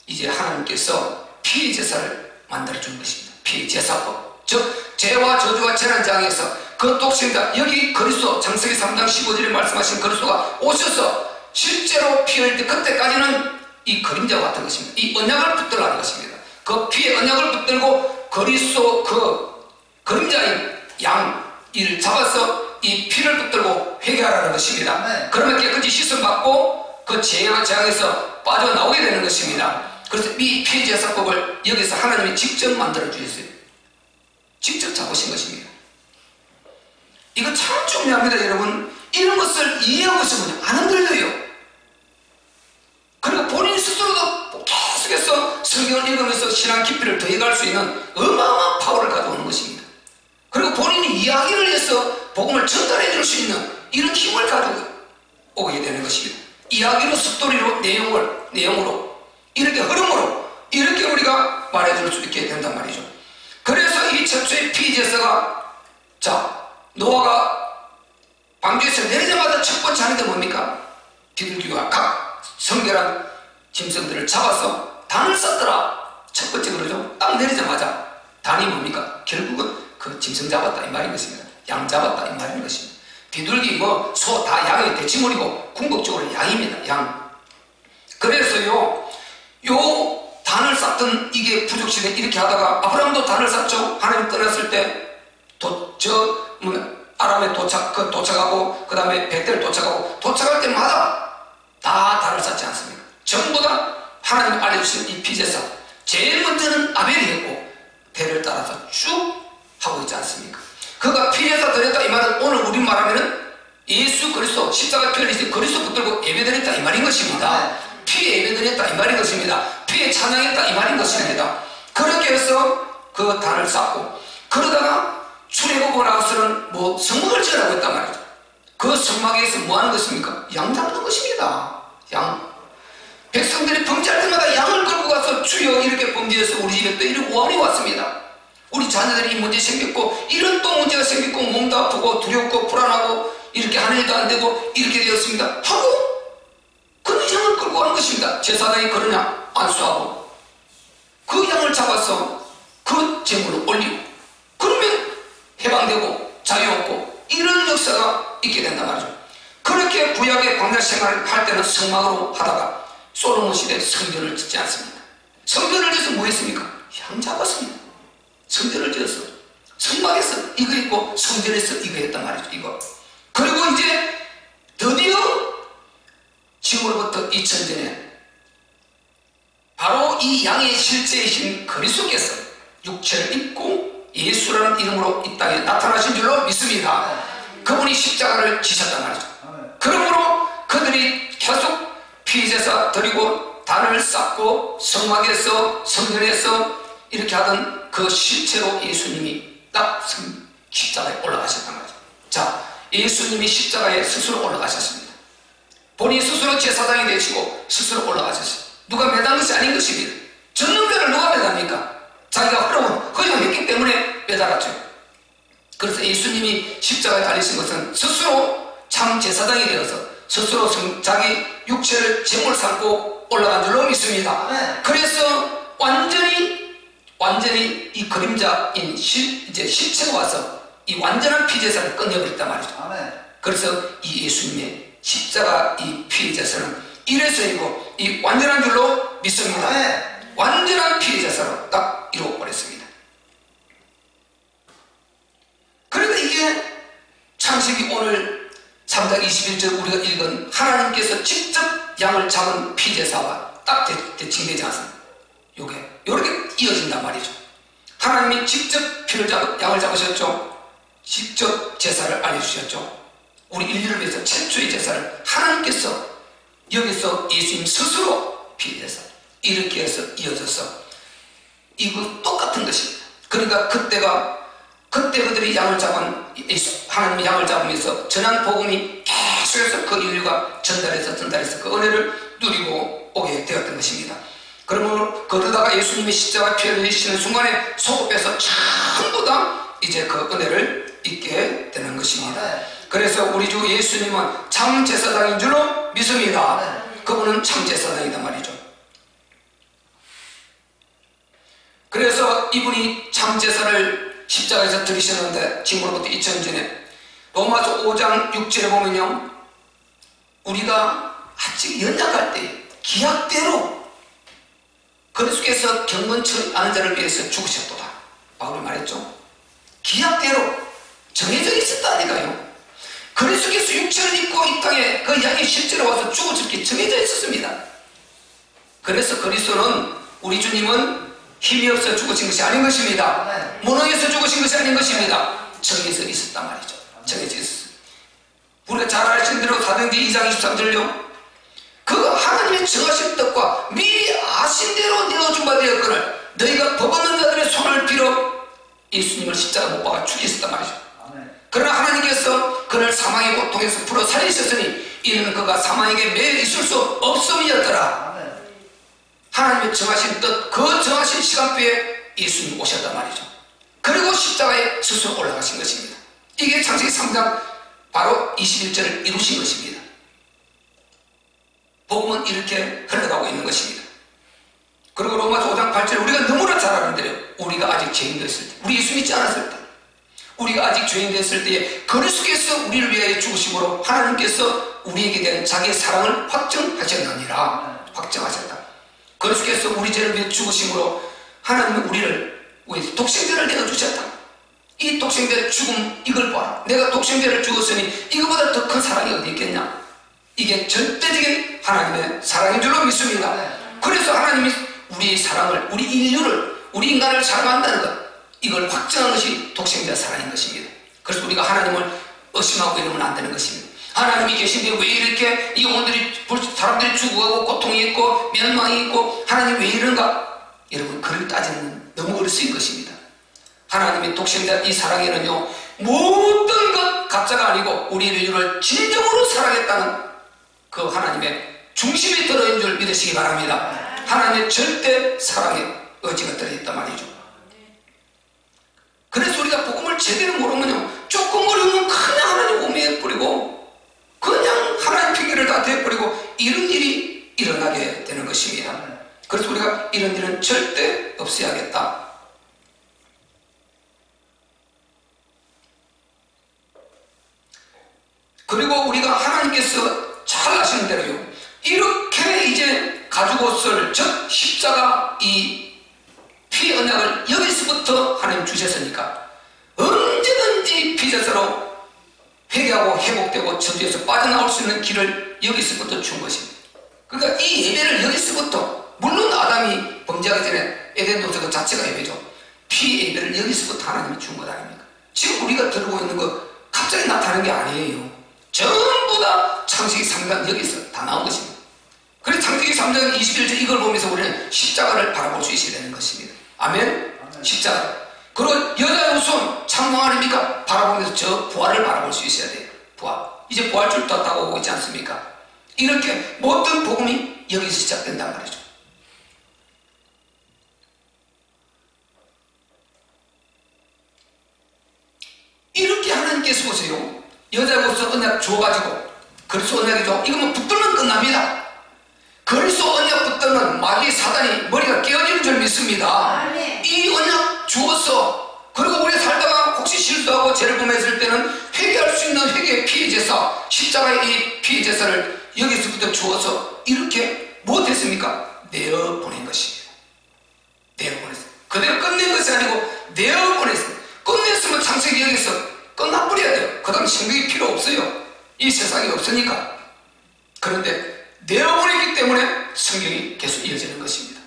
이제 하나님께서 피의 제사를 만들어 준 것입니다. 피의 제사법, 즉 죄와 저주와 재난장에서 그 독생자, 여기 그리스도 창세기 3장 15절에 말씀하신 그리스도가 오셔서 실제로 피 흘릴 때 그때까지는 이 그림자와 같은 것입니다. 이 언약을 붙들라는 것입니다. 그 피의 언약을 붙들고 그리스도 그 그림자인 양 이를 잡아서 이 피를 붙들고 회개하라는 것입니다. 네. 그러면 깨끗이 씻음받고 그 재앙에서 빠져나오게 되는 것입니다. 그래서 이 피의 제사법을 여기서 하나님이 직접 만들어 주셨어요. 직접 잡으신 것입니다. 이거 참 중요합니다. 여러분, 이런 것을 이해하고 있으면 안 흔들려요. 그리고 본인 스스로도 계속해서 성경을 읽으면서 신앙 깊이를 더해갈 수 있는 어마어마한 파워를 가져오는 것입니다. 그리고 본인이 이야기를 해서 복음을 전달해 줄 수 있는 이런 힘을 가지고 오게 되는 것입니다. 이야기로, 스토리로, 내용으로 이렇게 흐름으로 이렇게 우리가 말해줄 수 있게 된단 말이죠. 그래서 이 최초의 피제사가, 자, 노아가 방주에서 내리자마자 첫 번째 하는 게 뭡니까? 비둘기와 각 성결한 짐승들을 잡아서 단을 쌓더라. 첫 번째 그러죠. 딱 내리자마자 단이 뭡니까? 결국은 그 짐승 잡았다 이 말인 것입니다. 양 잡았다 이 말인 것입니다. 비둘기 뭐 소 다 양의 대치물이고 궁극적으로 양입니다. 양. 그래서요 단을 쌓던 이게 부족시대 이렇게 하다가 아브라함도 단을 쌓죠. 하나님 떠났을 때 아람에 도착하고 그 다음에 베텔 도착할 때마다 다 단을 쌓지 않습니까? 전부 다 하나님 알려주신 이 피제사, 제일 먼저는 아벨이 했고 배를 따라서 쭉 하고 있지 않습니까? 그가 피제사 드렸다 이 말은 오늘 우리 말하면은 예수 그리스도 십자가 피를 흘리신 그리스도 붙들고 예배드렸다 이 말인 것입니다. 피에 예배드렸다 이 말인 것입니다. 피에 찬양했다 이 말인 것입니다. 그렇게 해서 그 단을 쌓고 그러다가 출애굽을 나와서는 뭐 성막을 지으라고 했단 말이죠. 그 성막에서 뭐 하는 것입니까? 양 잡는 것입니다. 양. 백성들이 범죄할 때마다 양을 끌고 가서 주여 이렇게 범죄해서 우리 집에 또 이런 오한이 왔습니다. 우리 자녀들이 이 문제 생겼고 이런 또 문제가 생겼고 몸도 아프고 두렵고 불안하고 이렇게 하는 일도 안 되고 이렇게 되었습니다 하고 그 양을 끌고 가는 것입니다. 제사장이 그러냐? 안수하고 그 양을 잡아서 그 제물을 올리고 그러면 해방되고 자유 얻고 이런 역사가 있게 된단 말이죠. 그렇게 구약의 광야 생활을 할 때는 성막으로 하다가 솔로몬 시대에 성전을 짓지 않습니다. 성전을 지어서 뭐 했습니까? 양 잡았습니다. 성전을 지어서 성막에서 이거 있고 성전에서 이거 했단 말이죠. 이거. 그리고 이제 드디어 지금으로부터 2000전에 바로 이 양의 실제이신 그리스도께서 육체를 입고 예수라는 이름으로 이 땅에 나타나신 줄로 믿습니다. 그분이 십자가를 지셨단 말이죠. 그러므로 그들이 계속 피제사 드리고 단을 쌓고 성막에서 성전에서 이렇게 하던 그 실체로 예수님이 딱 십자가에 올라가셨단 말이죠. 자, 예수님이 십자가에 스스로 올라가셨습니다. 본인 스스로 제사장이 되시고 스스로 올라가셨어요. 누가 매단 것이 아닌 것입니다. 전능자를 누가 매답니까? 자기가 허용했기 때문에 매달았죠. 그래서 예수님이 십자가에 달리신 것은 스스로 참 제사장이 되어서 스스로 자기 육체를 제물 삼고 올라간 줄로 믿습니다. 그래서 완전히 이 그림자인 이제 실체가 와서 이 완전한 피제사를 끝내버렸단 말이죠. 그래서 이 예수님의 십자가 이 피제사는 이래서이고 이 완전한 줄로 믿습니다. 완전한 피제사로 딱 이루어버렸습니다. 그러니까 이게 창세기 오늘 3장 21절 우리가 읽은 하나님께서 직접 양을 잡은 피제사와 딱 대칭되지 않습니다. 요게 요렇게 이어진단 말이죠. 하나님이 직접 양을 잡으셨죠. 직접 제사를 알려주셨죠. 우리 인류를 위해서 최초의 제사를 하나님께서 여기서 예수님 스스로 피해서 이렇게 해서 이어져서 이거 똑같은 것입니다. 그러니까 그때 그들이 양을 잡은 하나님이 양을 잡으면서 전한 복음이 계속해서 그 인류가 전달해서 그 은혜를 누리고 오게 되었던 것입니다. 그러므로 거두다가 예수님이 십자가 피를 흘리시는 순간에 속업에서 전부 다 이제 그 은혜를 잊게 되는 것입니다. 그래서 우리 주 예수님은 참 제사장인 줄로 믿습니다. 그분은 참 제사장이다 말이죠. 그래서 이분이 참 제사를 십자가에서 드리셨는데 지금으로부터 2000년 전에 로마서 5장 6절에 보면요, 우리가 아직 연약할 때 기약대로 그리스도께서 경건치 않은 자를 위해서 죽으셨도다. 바울이 말했죠. 기약대로 정해져 있었다니까요. 그리스도께서 육체를 입고 이 땅에 그 양이 실제로 와서 죽어질 게 정해져 있었습니다. 그래서 그리스도는 우리 주님은 힘이 없어 죽으신 것이 아닌 것입니다. 무능해서 죽으신 것이 아닌 것입니다. 정해져 있었단 말이죠. 정해져 있었어요. 우리가 잘 아시는 대로 사도행전 2장 23절요, 그 하나님의 정하신 뜻과 미리 아신 대로 내어준 바 되었거늘 너희가 법 없는 자들의 손을 빌어 예수님을 십자가 못 박아 죽이셨단 말이죠. 그러나 하나님께서 그를 사망의 고통에서 풀어 살리셨으니 이는 그가 사망에게 매여 있을 수 없음이었더라. 하나님의 정하신 뜻, 그 정하신 시간표에 예수님 오셨단 말이죠. 그리고 십자가에 스스로 올라가신 것입니다. 이게 창세기 3장 바로 21절을 이루신 것입니다. 복음은 이렇게 흘러가고 있는 것입니다. 그리고 로마서 5장 8절, 우리가 너무나 잘 아는 대로 우리가 아직 죄인 됐을 때, 우리 예수 믿지 않았을 때, 우리가 아직 죄인 됐을 때에 그리스도께서 우리를 위하여 죽으심으로 하나님께서 우리에게 대한 자기의 사랑을 확정하셨느니라. 확정하셨다. 그리스도께서 우리 죄를 위해 죽으심으로 하나님은 우리를 위해서 독생자를 내어주셨다. 이 독생자의 죽음, 이걸 봐라. 내가 독생자를 죽었으니 이거보다 더 큰 사랑이 어디 있겠냐. 이게 절대적인 하나님의 사랑인 줄로 믿습니다. 그래서 하나님이 우리의 사랑을, 우리 인류를, 우리 인간을 사랑한다는 것, 이걸 확정한 것이 독생자 사랑인 것입니다. 그래서 우리가 하나님을 의심하고 이러면 안 되는 것입니다. 하나님이 계신데 왜 이렇게 영혼들이, 사람들이 죽어가고 고통이 있고 멸망이 있고 하나님 왜 이런가? 여러분, 그를 따지는 너무 어리석인 것입니다. 하나님의 독생자 이 사랑에는요, 모든 것 가짜가 아니고 우리 인류를 진정으로 사랑했다는 그 하나님의 중심이 들어있는 줄 믿으시기 바랍니다. 하나님의 절대 사랑의 의지가 들어있단 말이죠. 그래서 우리가 복음을 제대로 모르면요, 조금 어려우면 그냥 하나님 오해해버리고 그냥 하나님 핑계를 다 대버리고 이런 일이 일어나게 되는 것입니다. 그래서 우리가 이런 일은 절대 없애야겠다. 그리고 우리가 하나님께서 잘 아시는 대로요, 이렇게 이제 가지고설, 즉 십자가 이 피 언약을 여기서부터 하나님 주셨으니까 언제든지 피제사로 회개하고 회복되고 저주에서 빠져나올 수 있는 길을 여기서부터 준 것입니다. 그러니까 이 예배를 여기서부터, 물론 아담이 범죄하기 전에 에덴 동산 그 자체가 예배죠. 피 예배를 여기서부터 하나님이 준 것 아닙니까? 지금 우리가 들고 있는 거 갑자기 나타나는 게 아니에요. 전부 다 창세기 3장 여기서 다 나온 것입니다. 그래서 창세기 3장 21절 이걸 보면서 우리는 십자가를 바라볼 수 있어야 되는 것입니다. 아멘? 십자가. 그리고 여자의 손 창문 아닙니까? 바라보면서 저 부활을 바라볼 수 있어야 돼요. 부활. 이제 부활줄 떴다고 오고 있지 않습니까? 이렇게 모든 복음이 여기서 시작된단 말이죠. 이렇게 하나님께서 보세요. 여자로서 언약 줘가지고, 그리스도 언약이죠. 이거 뭐 붙들면 끝납니다. 그리스도 언약 붙들면 마귀 사단이 머리가 깨어지는 줄 믿습니다. 이 언약 주어서, 그리고 우리 살다가 혹시 실수하고 죄를 범했을 때는 회개할 수 있는 회개의 피해제사, 십자가의 이 피해제사를 여기서부터 주어서 이렇게 못했습니까? 내어보낸 것입니다. 내어보냈어요. 그대로 끝낸 것이 아니고 내어보냈어요. 끝냈으면 창세기 여기서 끝나버려야 돼요. 그 다음 생명이 필요 없어요. 이 세상에 없으니까. 그런데 내어보냈기 때문에 때문에 성경이 계속 이어지는 것입니다.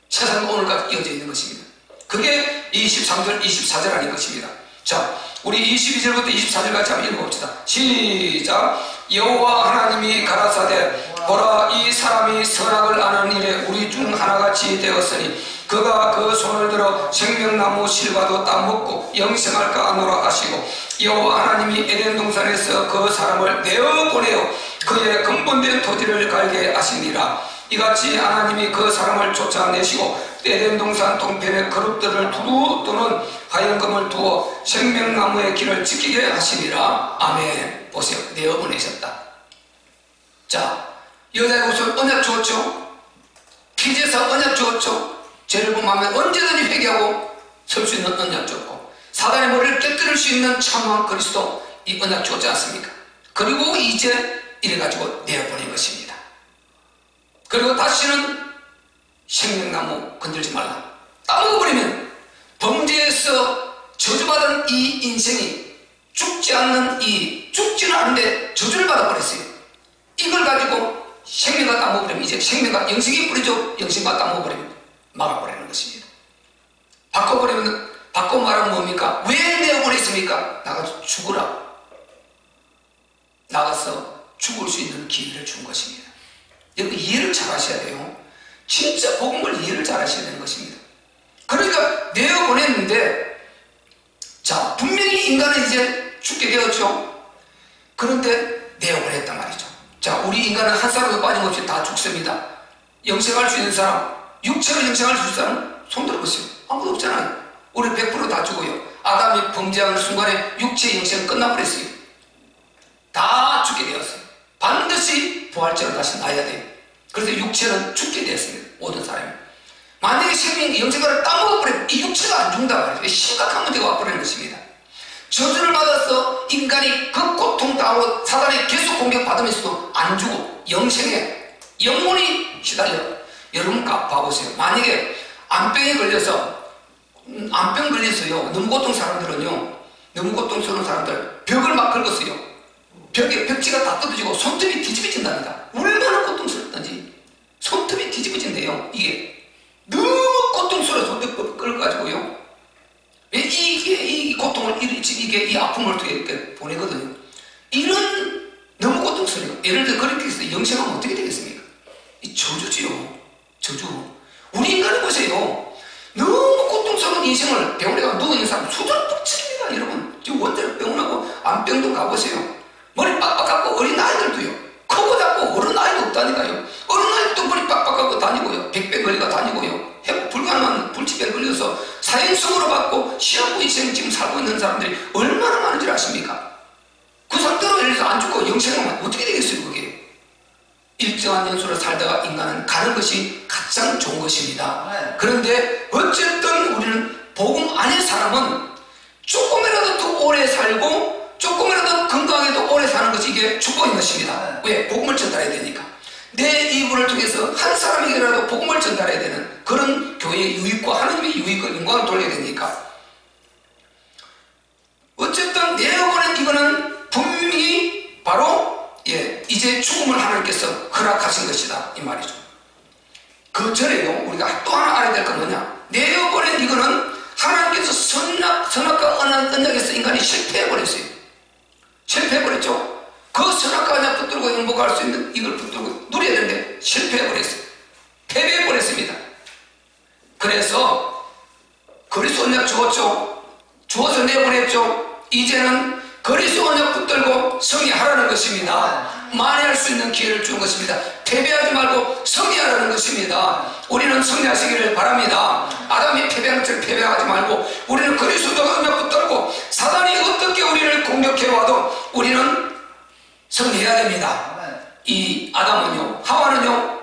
세상도 오늘까지 이어져 있는 것입니다. 그게 23절, 24절 아닌 것입니다. 자, 우리 22절부터 24절까지 한번 읽어봅시다. 시작. 여호와 하나님이 가라사대 보라, 이 사람이 선악을 아는 일에 우리 중 하나같이 되었으니 그가 그 손을 들어 생명나무 실과도 따먹고 영생할까 하노라 하시고, 여호와 하나님이 에덴 동산에서 그 사람을 내어보내어 그의 근본된 토지를 갈게 하시니라. 이같이 하나님이 그 사람을 쫓아내시고 에덴 동산 동편에 그룹들을 두루 또는 하얀금을 두어 생명나무의 길을 지키게 하시니라. 아멘. 보세요. 내어보내셨다. 자, 여자의 옷을 언약 주었죠. 피제사 언약 주었죠. 죄를 범하면 언제든지 회개하고 설 수 있는 언약 주었고, 사단의 머리를 깨뜨릴 수 있는 참한 그리스도, 이 언약 주었지 않습니까? 그리고 이제 이래가지고 내어보낸 것입니다. 그리고 다시는 생명나무 건들지 말라. 따먹어버리면 범죄에서 저주받은 이 인생이 죽지 죽지는 않은데 저주를 받아버렸어요. 이걸 가지고 생명과 따먹어버리면 이제 생명과 영생이 뿌리죠. 영생과 따먹어버리면 막아버리는 것입니다. 바꿔 말하면 뭡니까? 왜 내어버렸습니까? 나가서 죽으라. 나가서 죽을 수 있는 기회를 준 것입니다. 여러분, 이해를 잘 하셔야 돼요. 진짜 복음을 이해를 잘 하셔야 되는 것입니다. 그러니까 내어보냈는데, 자, 분명히 인간은 이제 죽게 되었죠. 그런데 내어보냈단 말이죠. 자, 우리 인간은 한 사람도 빠짐없이 다 죽습니다. 영생할 수 있는 사람, 육체로 영생할 수 있는 사람 손 들어보세요. 아무도 없잖아요. 우리 100% 다 죽어요. 아담이 범죄하는 순간에 육체의 영생은 끝나버렸어요. 다 죽게 되었어요. 반드시 부활체로 다시 나야 돼요. 그래서 육체는 죽게 되었습니다. 모든 사람이. 만약에 생명이 영생을 따먹어버리면 이 육체가 안 죽는다 말이에요. 심각한 문제가 와버리는 것입니다. 저주를 받아서 인간이 그 고통당하고 사단이 계속 공격받으면서도 안 죽고 영생에 영혼이 시달려. 여러분 봐보세요. 만약에 암병에 걸려서 암병 걸려서요, 너무 고통 사람들은요, 너무 고통스러운 사람들 벽을 막 긁었어요. 벽에 벽지가 다 뜯어지고 손톱이 뒤집어진답니다. 얼마나 고통스럽던지 손톱이 뒤집어진대요. 이게 너무 고통스러워서 손톱 긁어가지고요, 이 고통을 이게 이 아픔을 통해 이렇게 보내거든요. 이런 너무 고통스러워요. 예를 들어 그렇게 해서 영생하면 어떻게 되겠습니까? 이 저주지요. 저주. 우리 인간을 보세요. 너무 고통스러운 인생을 병원에 가서 누워있는 사람 수두룩 칩니다. 여러분, 지금 원대로 병원하고 암병도 가보세요. 머리 빡빡하고 어린 아이들도요, 크고 작고 어른 아이도 없다니까요. 어른 아이도 머리 빡빡하고 다니고요, 백배 걸리가 다니고요, 회복 불가능한 불치병 걸려서 사형수으로 받고 시한부 인생 지금 살고 있는 사람들이 얼마나 많은지 아십니까? 그 상태로 예를 들어서 안 죽고 영생하면 어떻게 되겠어요? 그게 일정한 연수를 살다가 인간은 가는 것이 가장 좋은 것입니다. 그런데 어쨌든 우리는 복음 안의 사람은 조금이라도 더 오래 살고 조금이라도 건강하게도 오래 사는 것이 이게 축복인 것입니다. 왜? 복음을 전달해야 되니까. 내 이분을 통해서 한 사람에게라도 복음을 전달해야 되는 그런 교회의 유익과 하나님의 유익과 영광을 돌려야 되니까. 어쨌든 내어보낸 이거는 분명히 바로 이제 죽음을 하나님께서 허락하신 것이다, 이 말이죠. 그 전에요, 우리가 또 하나 알아야 될 건 뭐냐? 내어보낸 이거는 하나님께서 선악과 언약에서 인간이 실패해버렸어요. 실패해버렸죠. 그 선악과 언약 붙들고 행복할 수 있는 이걸 붙들고 누려야 되는데 실패해버렸어요. 패배해버렸습니다. 그래서 그리스도 언약 주었죠. 주어서 내보냈죠. 이제는 그리스도 언약 붙들고 승리하라는 것입니다. 만회할 수 있는 기회를 준 것입니다. 패배하지 말고 승리하라는 것입니다. 우리는 승리하시기를 바랍니다. 아담이 패배한 것처럼 패배하지 말고 우리는 그리스도 언약 붙들고 사단이 어떻게 우리를 공격해와도 우리는 승리해야 됩니다. 이 아담은요, 하와는요,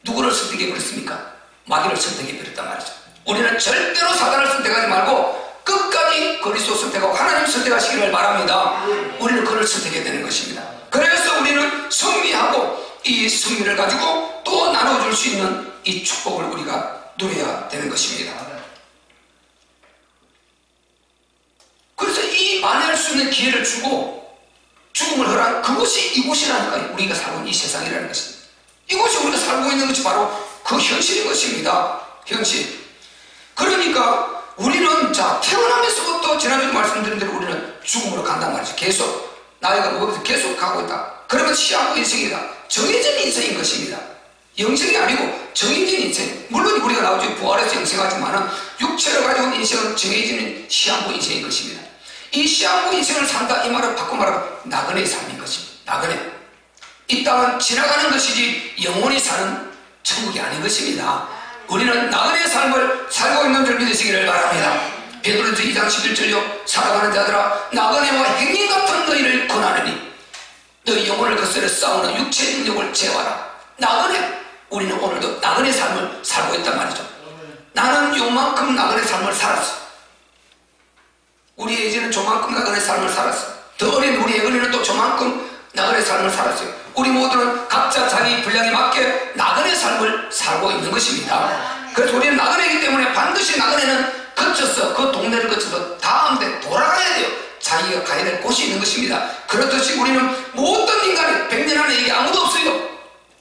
누구를 선택해버렸습니까? 마귀를 선택해버렸단 말이죠. 우리는 절대로 사단을 선택하지 말고 끝까지 그리스도 선택하고 하나님 선택하시기를 바랍니다. 우리는 그를 선택해야 되는 것입니다. 그래서 우리는 승리하고 이 승리를 가지고 또 나눠줄 수 있는 이 축복을 우리가 누려야 되는 것입니다. 그래서 이 만회할 수 있는 기회를 주고 죽음을 허락, 그것이 이곳이라니까요. 우리가 살고 있는 이 세상이라는 것입니다. 이것이 우리가 살고 있는 것이 바로 그 현실인 것입니다. 현실. 그러니까 우리는 자 태어나면서부터 지난주에 말씀드린 대로 우리는 죽음으로 간단 말이죠. 계속 나이가 먹으면서 계속 가고 있다. 그러면 시한부 인생이다. 정해진 인생인 것입니다. 영생이 아니고 정해진 인생. 물론 우리가 나오죠. 부활해서 영생하지만 육체를 가지고 있는 인생은 정해진 시한부 인생인 것입니다. 이 시한부 인생을 산다 이 말은 바꿔 말하면 나그네의 삶인 것입니다. 나그네. 이 땅은 지나가는 것이지 영원히 사는 천국이 아닌 것입니다. 우리는 나그네의 삶을 살고 있는 줄 믿으시기를 바랍니다. 베드로전서 2장 11절요 살아가는 자들아 나그네와 행인 같은 너희를 권하느니 너희 영혼을 거스려 싸우는 육체의 능력을 제어하라. 나그네. 우리는 오늘도 나그네 삶을 살고 있단 말이죠. 나는 요만큼 나그네 삶을 살았어. 우리 예전은 저만큼 나그네 삶을 살았어. 더 어린 우리 애근이는 또 저만큼 나그네 삶을 살았어요. 우리 모두는 각자 자기 분량에 맞게 나그네 삶을 살고 있는 것입니다. 그래서 우리는 나그네이기 때문에 반드시 나그네는 거쳐서 그 동네를 거쳐서 다음 데 돌아가야 돼요. 자기가 가야 될 곳이 있는 것입니다. 그렇듯이 우리는 모든 인간이 100년 안에 이게 아무도 없어요.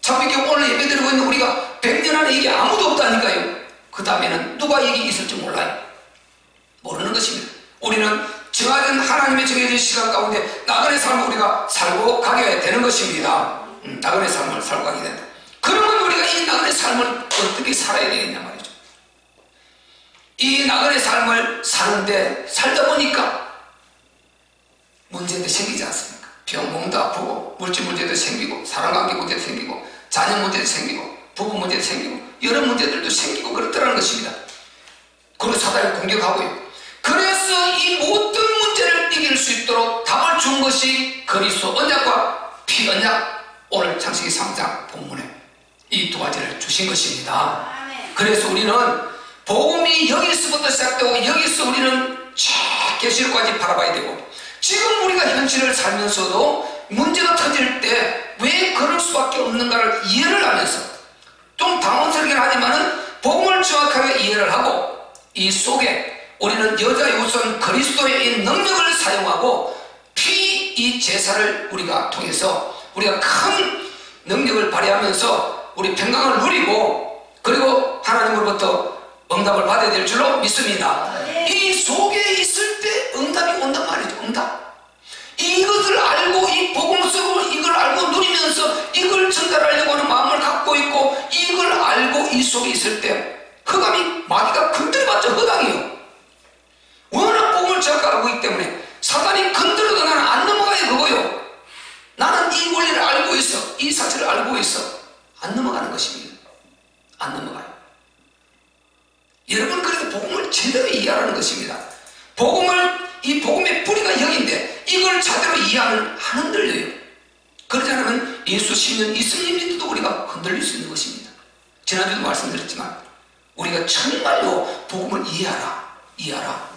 참 이렇게 오늘 예배드리고 있는 우리가 100년 안에 이게 아무도 없다니까요. 그 다음에는 누가 이게 있을지 몰라요. 모르는 것입니다. 우리는 정해진 하나님의 정해진 시간 가운데 나그네 삶을 우리가 살고 가게 되는 것입니다. 나그네 삶을 살고 가게 된다. 그러면 우리가 이 나그네 삶을 어떻게 살아야 되겠냐 말이죠. 이 나그네 삶을 사는데 살다 보니까 문제도 생기지 않습니까? 병, 몸도 아프고 물질 문제도 생기고 사람관계 문제도 생기고 자녀 문제도 생기고 부부 문제도 생기고 여러 문제들도 생기고 그렇더라는 것입니다. 그리고 사단이 공격하고요. 그래서 이 모든 문제를 이길 수 있도록 답을 준 것이 그리스도 언약과 피 언약, 오늘 창세기 3장 본문에 이 두 가지를 주신 것입니다. 그래서 우리는 복음이 여기서부터 시작되고 여기서 우리는 저 계시록까지 바라봐야 되고 지금 우리가 현실을 살면서도 문제가 터질 때 왜 그럴 수밖에 없는가를 이해를 하면서 좀 당황스럽긴 하지만은 복음을 정확하게 이해를 하고 이 속에 우리는 여자의 우선 그리스도의 이 능력을 사용하고 피 이 제사를 우리가 통해서 우리가 큰 능력을 발휘하면서 우리 평강을 누리고 그리고 하나님으로부터 응답을 받아야 될 줄로 믿습니다. 이 속에 있을 때 응답이 온단 말이죠. 응답. 이것을 알고 이 복음 속으로 이걸 알고 누리면서 이걸 전달하려고 하는 마음을 갖고 있고 이걸 알고 이 속에 있을 때 흑암이 마귀가 건드려봤자 허당이에요. 워낙 복음을 제가 알고 있기 때문에 사단이 건드려도 나는 안 넘어가요. 그거요. 나는 이 원리를 알고 있어. 이 사실을 알고 있어. 안 넘어가는 것입니다. 안 넘어가요. 여러분 그래서 복음을 제대로 이해하라는 것입니다. 이 복음의 뿌리가 여기인데 이걸 제대로 이해하면 안 흔들려요. 그러지 않으면 예수 신는 이승님 믿어도 우리가 흔들릴 수 있는 것입니다. 지난주에도 말씀드렸지만 우리가 정말로 복음을 이해하라.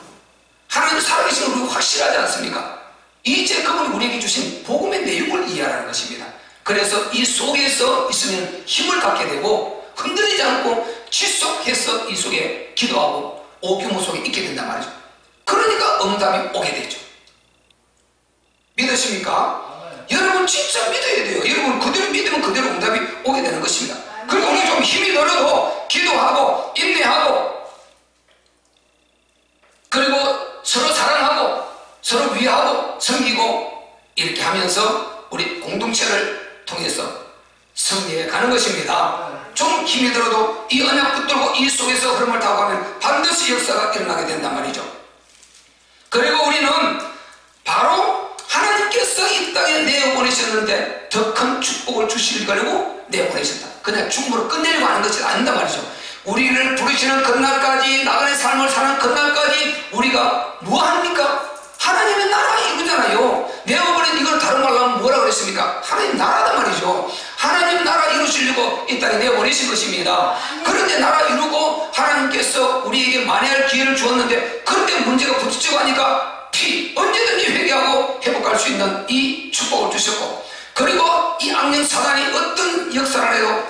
하나님 살아계신 걸 우리가 확실하지 않습니까? 이제 그분이 우리에게 주신 복음의 내용을 이해하라는 것입니다. 그래서 이 속에서 있으면 힘을 갖게 되고 흔들리지 않고 지속해서 이 속에 기도하고 오규모 속에 있게 된단 말이죠. 그러니까 응답이 오게 되죠. 믿으십니까? 여러분 진짜 믿어야 돼요. 여러분 그대로 믿으면 그대로 응답이 오게 되는 것입니다. 그리고 우리 좀 힘이 들어도 기도하고 인내하고 그리고 서로 사랑하고 서로 위하고 섬기고 이렇게 하면서 우리 공동체를 통해서 승리해 가는 것입니다. 좀 힘이 들어도 이 언약 붙들고 이 속에서 흐름을 타고 가면 반드시 역사가 일어나게 된단 말이죠. 그리고 우리는 바로 하나님께서 이 땅에 내어보내셨는데 더 큰 축복을 주시려고 내어보내셨다. 그냥 죽음으로 끝내려고 하는 것이 아닌단 말이죠. 우리를 부르시는 그날까지 나그네 삶을 사는 그날까지 우리가 무엇합니까? 하나님의 나라 이루잖아요. 내어버린 이걸 다른 말로 하면 뭐라 그랬습니까? 하나님 나라단 말이죠. 하나님 나라 이루시려고 이 땅에 내어버리신 것입니다. 그런데 나라 이루고 하나님께서 우리에게 만회할 기회를 주었는데 그런데 문제가 부딪히고 하니까 언제든지 회개하고 회복할 수 있는 이 축복을 주셨고 그리고 이 악령 사단이 어떤 역사를 해도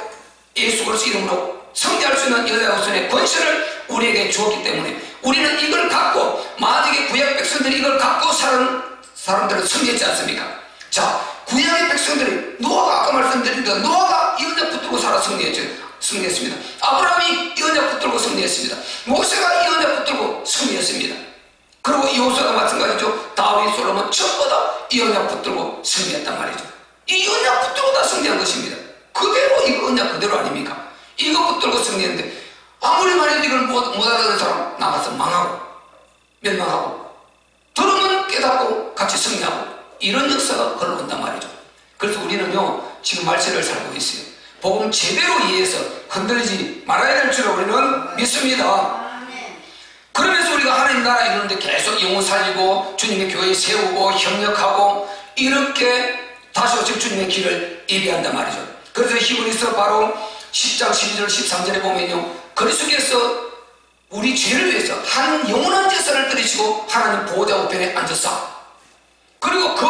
예수 그리스도 이름으로 성대할 수 있는 여자 우선의 권세를 우리에게 주었기 때문에 우리는 이걸 갖고 만약에 구약 백성들이 이걸 갖고 사는 사람들은 성대했지 않습니까? 자, 구약의 백성들이 노아가 아까 말씀드린 대로 노아가 이 언약 붙들고 살아 승리했습니다. 아브라함이 이 언약 붙들고 승리했습니다. 모세가 이 언약 붙들고 승리했습니다. 그리고 여호수아도 마찬가지죠. 다윗, 솔로몬 전부 다 이 언약 붙들고 승리했단 말이죠. 이 언약 붙들고 다 승리한 것입니다. 그대로 이거 언약 그대로 아닙니까? 이거 붙들고 승리했는데 아무리 말해도 이걸 못 알아듣는 사람 나가서 망하고 멸망하고 들으면 깨닫고 같이 승리하고 이런 역사가 흘러온단 말이죠. 그래서 우리는요 지금 말세를 살고 있어요. 복음 제대로 이해해서 흔들리지 말아야 될 줄 우리는 믿습니다. 그러면서 우리가 하나님 나라 이루는데 계속 영혼 살리고 주님의 교회 세우고 협력하고 이렇게 다시 오실 주님의 길을 예비한단 말이죠. 그래서 히브리서 바로 10장 12절 13절에 보면요 그리스도께서 우리 죄를 위해서 한 영원한 제사를 드리시고 하나님 보호자 우편에 앉았어. 그리고 그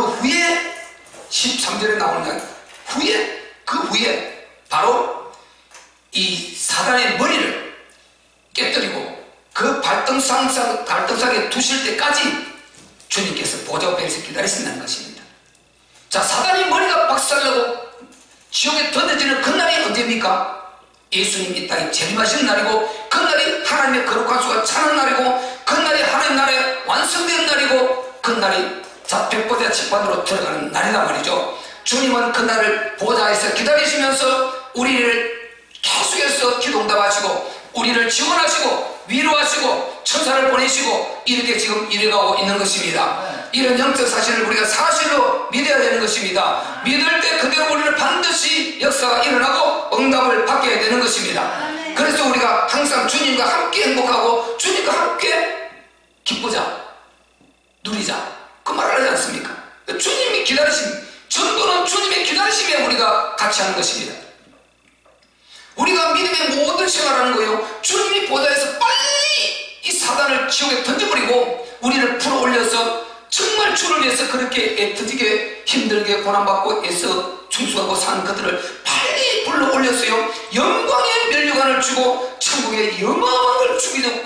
후에 13절에 나오는 그 후에 바로 이 사단의 머리를 깨뜨리고 그 발등상에 두실 때까지 주님께서 보좌 앞에서 기다리신다는 것입니다. 자, 사단이 머리가 박살나고 지옥에 던져지는 그날이 언제입니까? 예수님이 이 땅에 재림하시는 날이고 그날이 하나님의 거룩한 수가 차는 날이고 그날이 하나님 나라의 완성되는 날이고 그날이 백보자 책반으로 들어가는 날이란 말이죠. 주님은 그날을 보좌에서 기다리시면서 우리를 계속해서 기도응답하시고 우리를 지원하시고 위로하시고 천사를 보내시고 이렇게 지금 이래가고 있는 것입니다. 이런 영적 사실을 우리가 사실로 믿어야 되는 것입니다. 믿을 때 그대로 우리는 반드시 역사가 일어나고 응답을 받게 되는 것입니다. 그래서 우리가 항상 주님과 함께 행복하고 주님과 함께 기쁘자 누리자 그 말을 하지 않습니까? 주님이 전도는 주님의 기다리심에 우리가 같이 하는 것입니다. 우리가 믿음의 모든 생활하는 거예요. 주님이 보좌에서 빨리 이 사단을 지옥에 던져버리고 우리를 풀어 올려서 정말 주를 위해서 그렇게 애터지게 힘들게 고난받고 애써 충수하고 산 그들을 빨리 불러 올렸어요. 영광의 면류관을 주고 천국의 영광을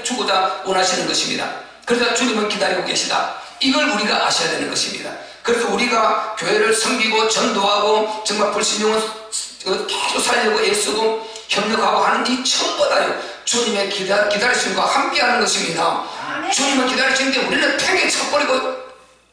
주고자 원하시는 것입니다. 그래서 주님은 기다리고 계시다. 이걸 우리가 아셔야 되는 것입니다. 그래서 우리가 교회를 섬기고 전도하고 정말 불신령을 계속 살려고 애쓰고 협력하고 하는 이 전부 다요 주님의 기다리심과 함께하는 것입니다. 주님은 기다리시는데 우리는 팽에 쳐버리고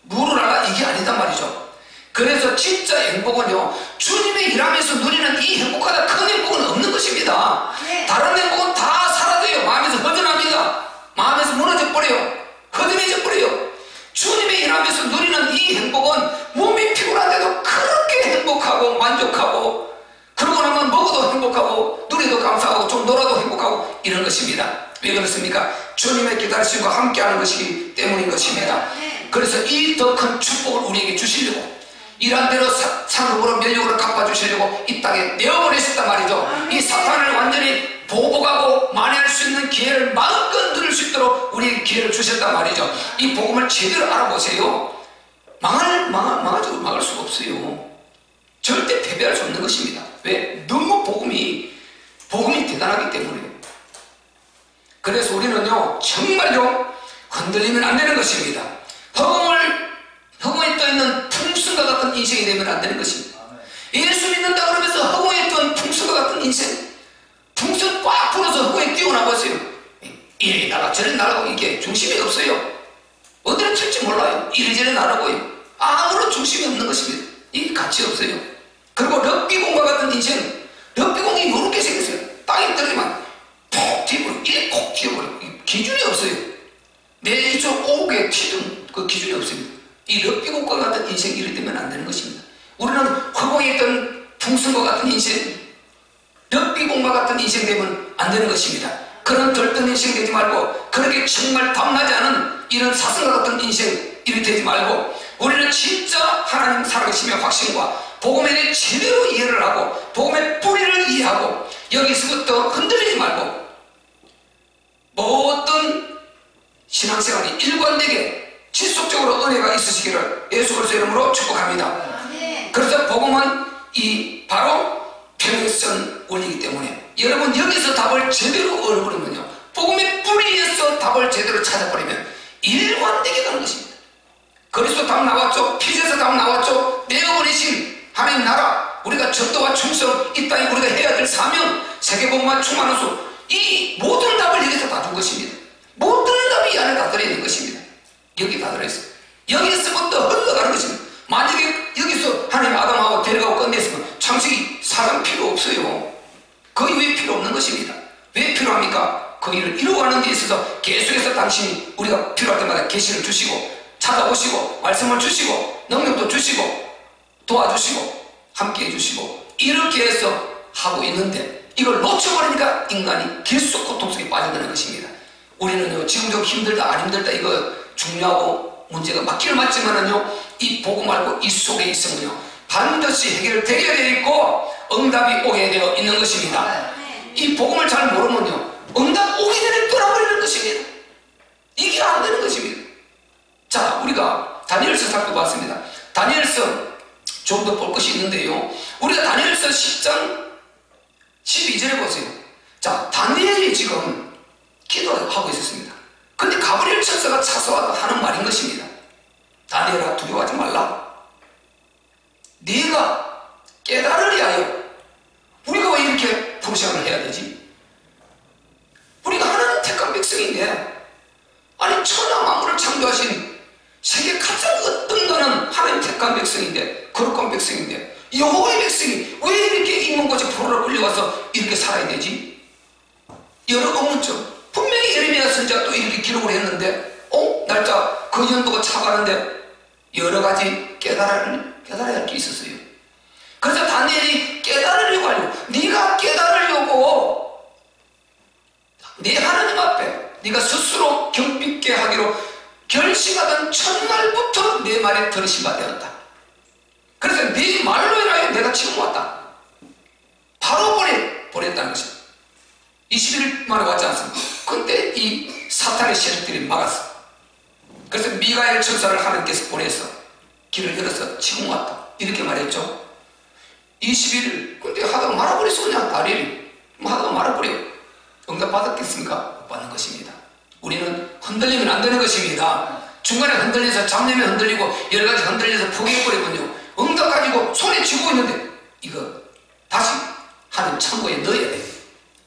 물으라라 이게 아니단 말이죠. 그래서 진짜 행복은요 주님의 일하면서 누리는 이 행복하다 큰 행복은 없는 것입니다. 다른 행복은 다 사라져요. 마음에서 허전합니다. 마음에서 무너져 버려요. 허전해져 버려요. 주님의 일하면서 누리는 이 행복은 몸이 피곤한데도 그렇게 행복하고 만족하고 그러고 나면 먹어도 행복하고 누리도 감사하고 좀 놀아도 행복하고 이런 것입니다. 왜 그렇습니까? 주님의 기다리심과 함께하는 것이기 때문인 것입니다. 그래서 이 더 큰 축복을 우리에게 주시려고 이런 대로 상급으로 면역으로 갚아주시려고 이 땅에 내어버리셨단 말이죠. 이 사탄을 완전히 보복하고 만회할 수 있는 기회를 마음껏 누릴 수 있도록 우리에게 기회를 주셨단 말이죠. 이 복음을 제대로 알아보세요. 막을 수가 없어요. 절대 패배할 수 없는 것입니다. 왜? 너무 복음이 대단하기 때문에요. 그래서 우리는요 정말로 흔들리면 안 되는 것입니다. 허공에 떠있는 풍선과 같은 인생이 되면 안 되는 것입니다. 예수 믿는다 그러면서 허공에 떠있는 풍선과 같은 인생, 풍선 꽉 풀어서 허공에 띄워놔보세요. 이리 날아 저리 날아가고 이게 중심이 없어요. 어디를 튈지 몰라요. 이리저리 날아가고요. 아무런 중심이 없는 것입니다. 이게 가치 없어요. 그리고 럭비공과 같은 인생, 럭비공이 이렇게 생겼어요. 땅에 떨어지면 푹 튀어버리고 이게 콕 튀어버리고 기준이 없어요. 내 이쪽 오게 튀든 그 기준이 없습니다. 이 럭비공과 같은 인생 이리 되면 안 되는 것입니다. 우리는 허공에 있던 풍선과 같은 인생, 럭비공과 같은 인생 되면 안 되는 것입니다. 그런 들뜬 인생 되지 말고 그렇게 정말 담나지 않은 이런 사슴과 같은 인생 이리 되지 말고 우리는 진짜 하나님 살아계심의 확신과 복음에 대해 제대로 이해를 하고 복음의 뿌리를 이해하고 여기서부터 흔들리지 말고 모든 신앙생활이 일관되게 지속적으로 은혜가 있으시기를 예수 그리스도의 이름으로 축복합니다. 그래서 복음은 바로 평행선 원리이기 때문에 여러분 여기서 답을 제대로 얻어버리면요 복음의 뿌리에서 답을 제대로 찾아버리면 일관되게 가는 것입니다. 그리스도 답 나왔죠. 피제에서 답 나왔죠. 내어버리신 하나님 나라, 우리가 전도와 충성, 이 땅에 우리가 해야 될 사명, 세계복음화 충만한 수, 이 모든 답을 여기서 다 준 것입니다. 모든 답이 이 안에 다 들어있는 것입니다. 여기 다 들어있어요. 여기서부터 흘러가는 것입니다. 만약에 여기서 하나님 아담하고 데려가고 끝냈으면 창세기 4장 필요 없어요. 그 이후에 필요 없는 것입니다. 왜 필요합니까? 그 일을 이루어가는 데 있어서 계속해서 당신이 우리가 필요할 때마다 계시를 주시고 찾아오시고 말씀을 주시고 능력도 주시고 도와주시고 함께 해주시고 이렇게 해서 하고 있는데 이걸 놓쳐버리니까 인간이 계속 고통 속에 빠져드는 것입니다. 우리는요 지금 좀 힘들다 안 힘들다 이거 중요하고 문제가 맞기는 맞지만은요 이 복음 알고 이 속에 있으면요 반드시 해결되게 되어 있고 응답이 오게 되어 있는 것입니다. 이 복음을 잘 모르면요 응답 오기 전에 떠나버리는 것입니다. 이게 안 되는 것입니다. 자, 우리가 다니엘서 살펴봤습니다. 다니엘서 좀 더 볼 것이 있는데요. 우리가 다니엘서 10장 12절에 보세요. 자, 다니엘이 지금 기도하고 있었습니다. 근데 가브리엘 천사가 찾아와서 하는 말인 것입니다. 다니엘아 두려워하지 말라. 네가 깨달으리 하여. 우리가 왜 이렇게 포르시안을 해야 되지? 우리가 하나님 택한 백성인데 아니 천하 만물을 창조하신 세계 가장 어떤가는 하나님 택한 백성인데 거룩한 백성인데 여호와의 백성이 왜 이렇게 인문고지 포로로 끌려가서 이렇게 살아야 되지? 여러 의문점. 분명히 예레미야 선지자가 또 이렇게 기록을 했는데 날짜 그 연도가 차가는데 여러 가지 깨달아야 할 게 있었어요. 그래서 다니엘이 깨달으려고 하려고 네가 깨달으려고 네 하나님 앞에 네가 스스로 경빛게 하기로 결심하던 첫날부터 내 말에 들으신 바 되었다. 그래서 네 말로 인하여 내가 지금 왔다. 바로 보냈다는 것입니다. 21일 만에 왔지 않습니까? 근데 이 사탄의 세력들이 막았어. 그래서 미가엘 천사를 하나님께서 보내서 길을 열어서 지금 왔다. 이렇게 말했죠. 21일 근데 하다가 말아버렸어. 그냥 다리를 하다가 말아버려. 응답 받았겠습니까? 못 받는 것입니다. 우리는 흔들리면 안 되는 것입니다. 중간에 흔들려서 잡념에 흔들리고 여러 가지 흔들려서 포기해버리면요 응답 가지고 손에 쥐고 있는데 이거 다시 하나님 창고에 넣어야 돼요.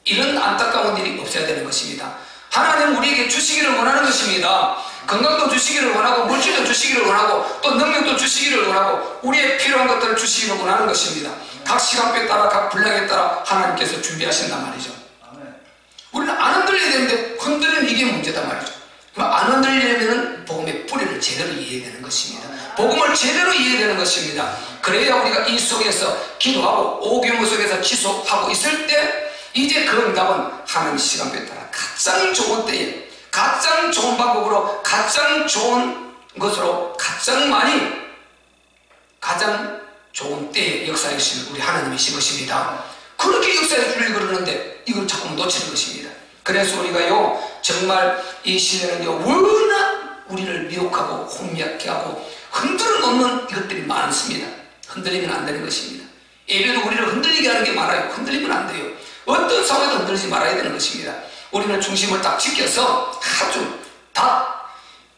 이런 안타까운 일이 없어야 되는 것입니다. 하나님 우리에게 주시기를 원하는 것입니다. 건강도 주시기를 원하고 물질도 주시기를 원하고 또 능력도 주시기를 원하고 우리의 필요한 것들을 주시기를 원하는 것입니다. 각 시간표에 따라 각 분량에 따라 하나님께서 준비하신단 말이죠. 우리는 안 흔들려야 되는데 흔들리는 이게 문제다 말이죠. 안 흔들리려면 복음의 뿌리를 제대로 이해해야 되는 것입니다. 복음을 제대로 이해해야 되는 것입니다. 그래야 우리가 이 속에서 기도하고 오교무 속에서 지속하고 있을 때 이제 그 응답은 하나님 시간표에 따라 가장 좋은 때에 가장 좋은 방법으로 가장 좋은 것으로 가장 많이 가장 좋은 때에 역사해 주시는 우리 하나님이신 것입니다. 그렇게 역사해 주려고 그러는데 이걸 자꾸 놓치는 것입니다. 그래서 우리가요 정말 이 시대는요 워낙 우리를 미혹하고 혼미하게 하고 흔들어 놓는 이것들이 많습니다. 흔들리면 안 되는 것입니다. 예배도 우리를 흔들리게 하는 게 많아요. 흔들리면 안 돼요. 어떤 상황에도 흔들리지 말아야 되는 것입니다. 우리는 중심을 딱 지켜서 아주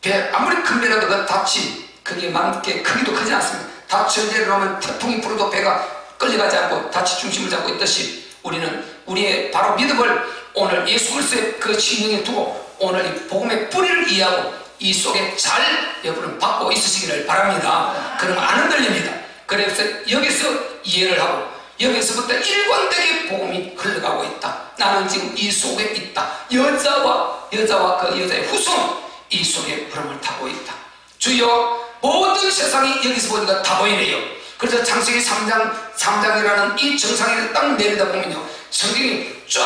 배 아무리 큰 배라도 그 닻이 그게 많게 크기도 크지 않습니다. 닻 전제를 놓으면 태풍이 불어도 배가 끌려가지 않고 닻이 중심을 잡고 있듯이 우리는 우리의 바로 믿음을 오늘 예수 그리스도의 그 진영에 두고 오늘 이 복음의 뿌리를 이해하고 이 속에 잘 여러분은 받고 있으시기를 바랍니다. 그러면 안 흔들립니다. 그래서 여기서 이해를 하고 여기서부터 일관되게 복음이 흘러가고 있다. 나는 지금 이 속에 있다. 여자와 그 여자의 후손 이 속에 흐름을 타고 있다. 주여 모든 세상이 여기서 보니까 다 보이네요. 그래서 창세기 3장이라는 이 정상에 딱 내리다 보면요 성경이 쫙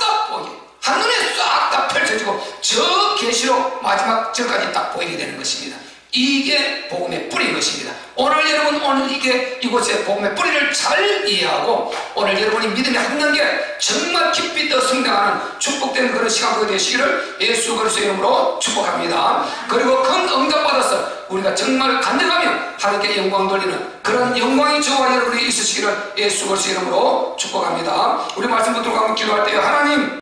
다 보이게 한눈에 쫙 다 펼쳐지고 저 계시록 마지막 절까지 딱 보이게 되는 것입니다. 이게 복음의 뿌리인 것입니다. 오늘 여러분 이곳에 복음의 뿌리를 잘 이해하고 오늘 여러분이 믿음이 한 단계 정말 깊이 더 성장하는 축복된 그런 시간이 되시기를 예수 그리스도의 이름으로 축복합니다. 그리고 큰 응답받아서 우리가 정말 간증하며 하나님께 영광 돌리는 그런 영광이 저와 여러분이 있으시기를 예수 그리스도의 이름으로 축복합니다. 우리 말씀 붙들고 한번 기도할 때요 하나님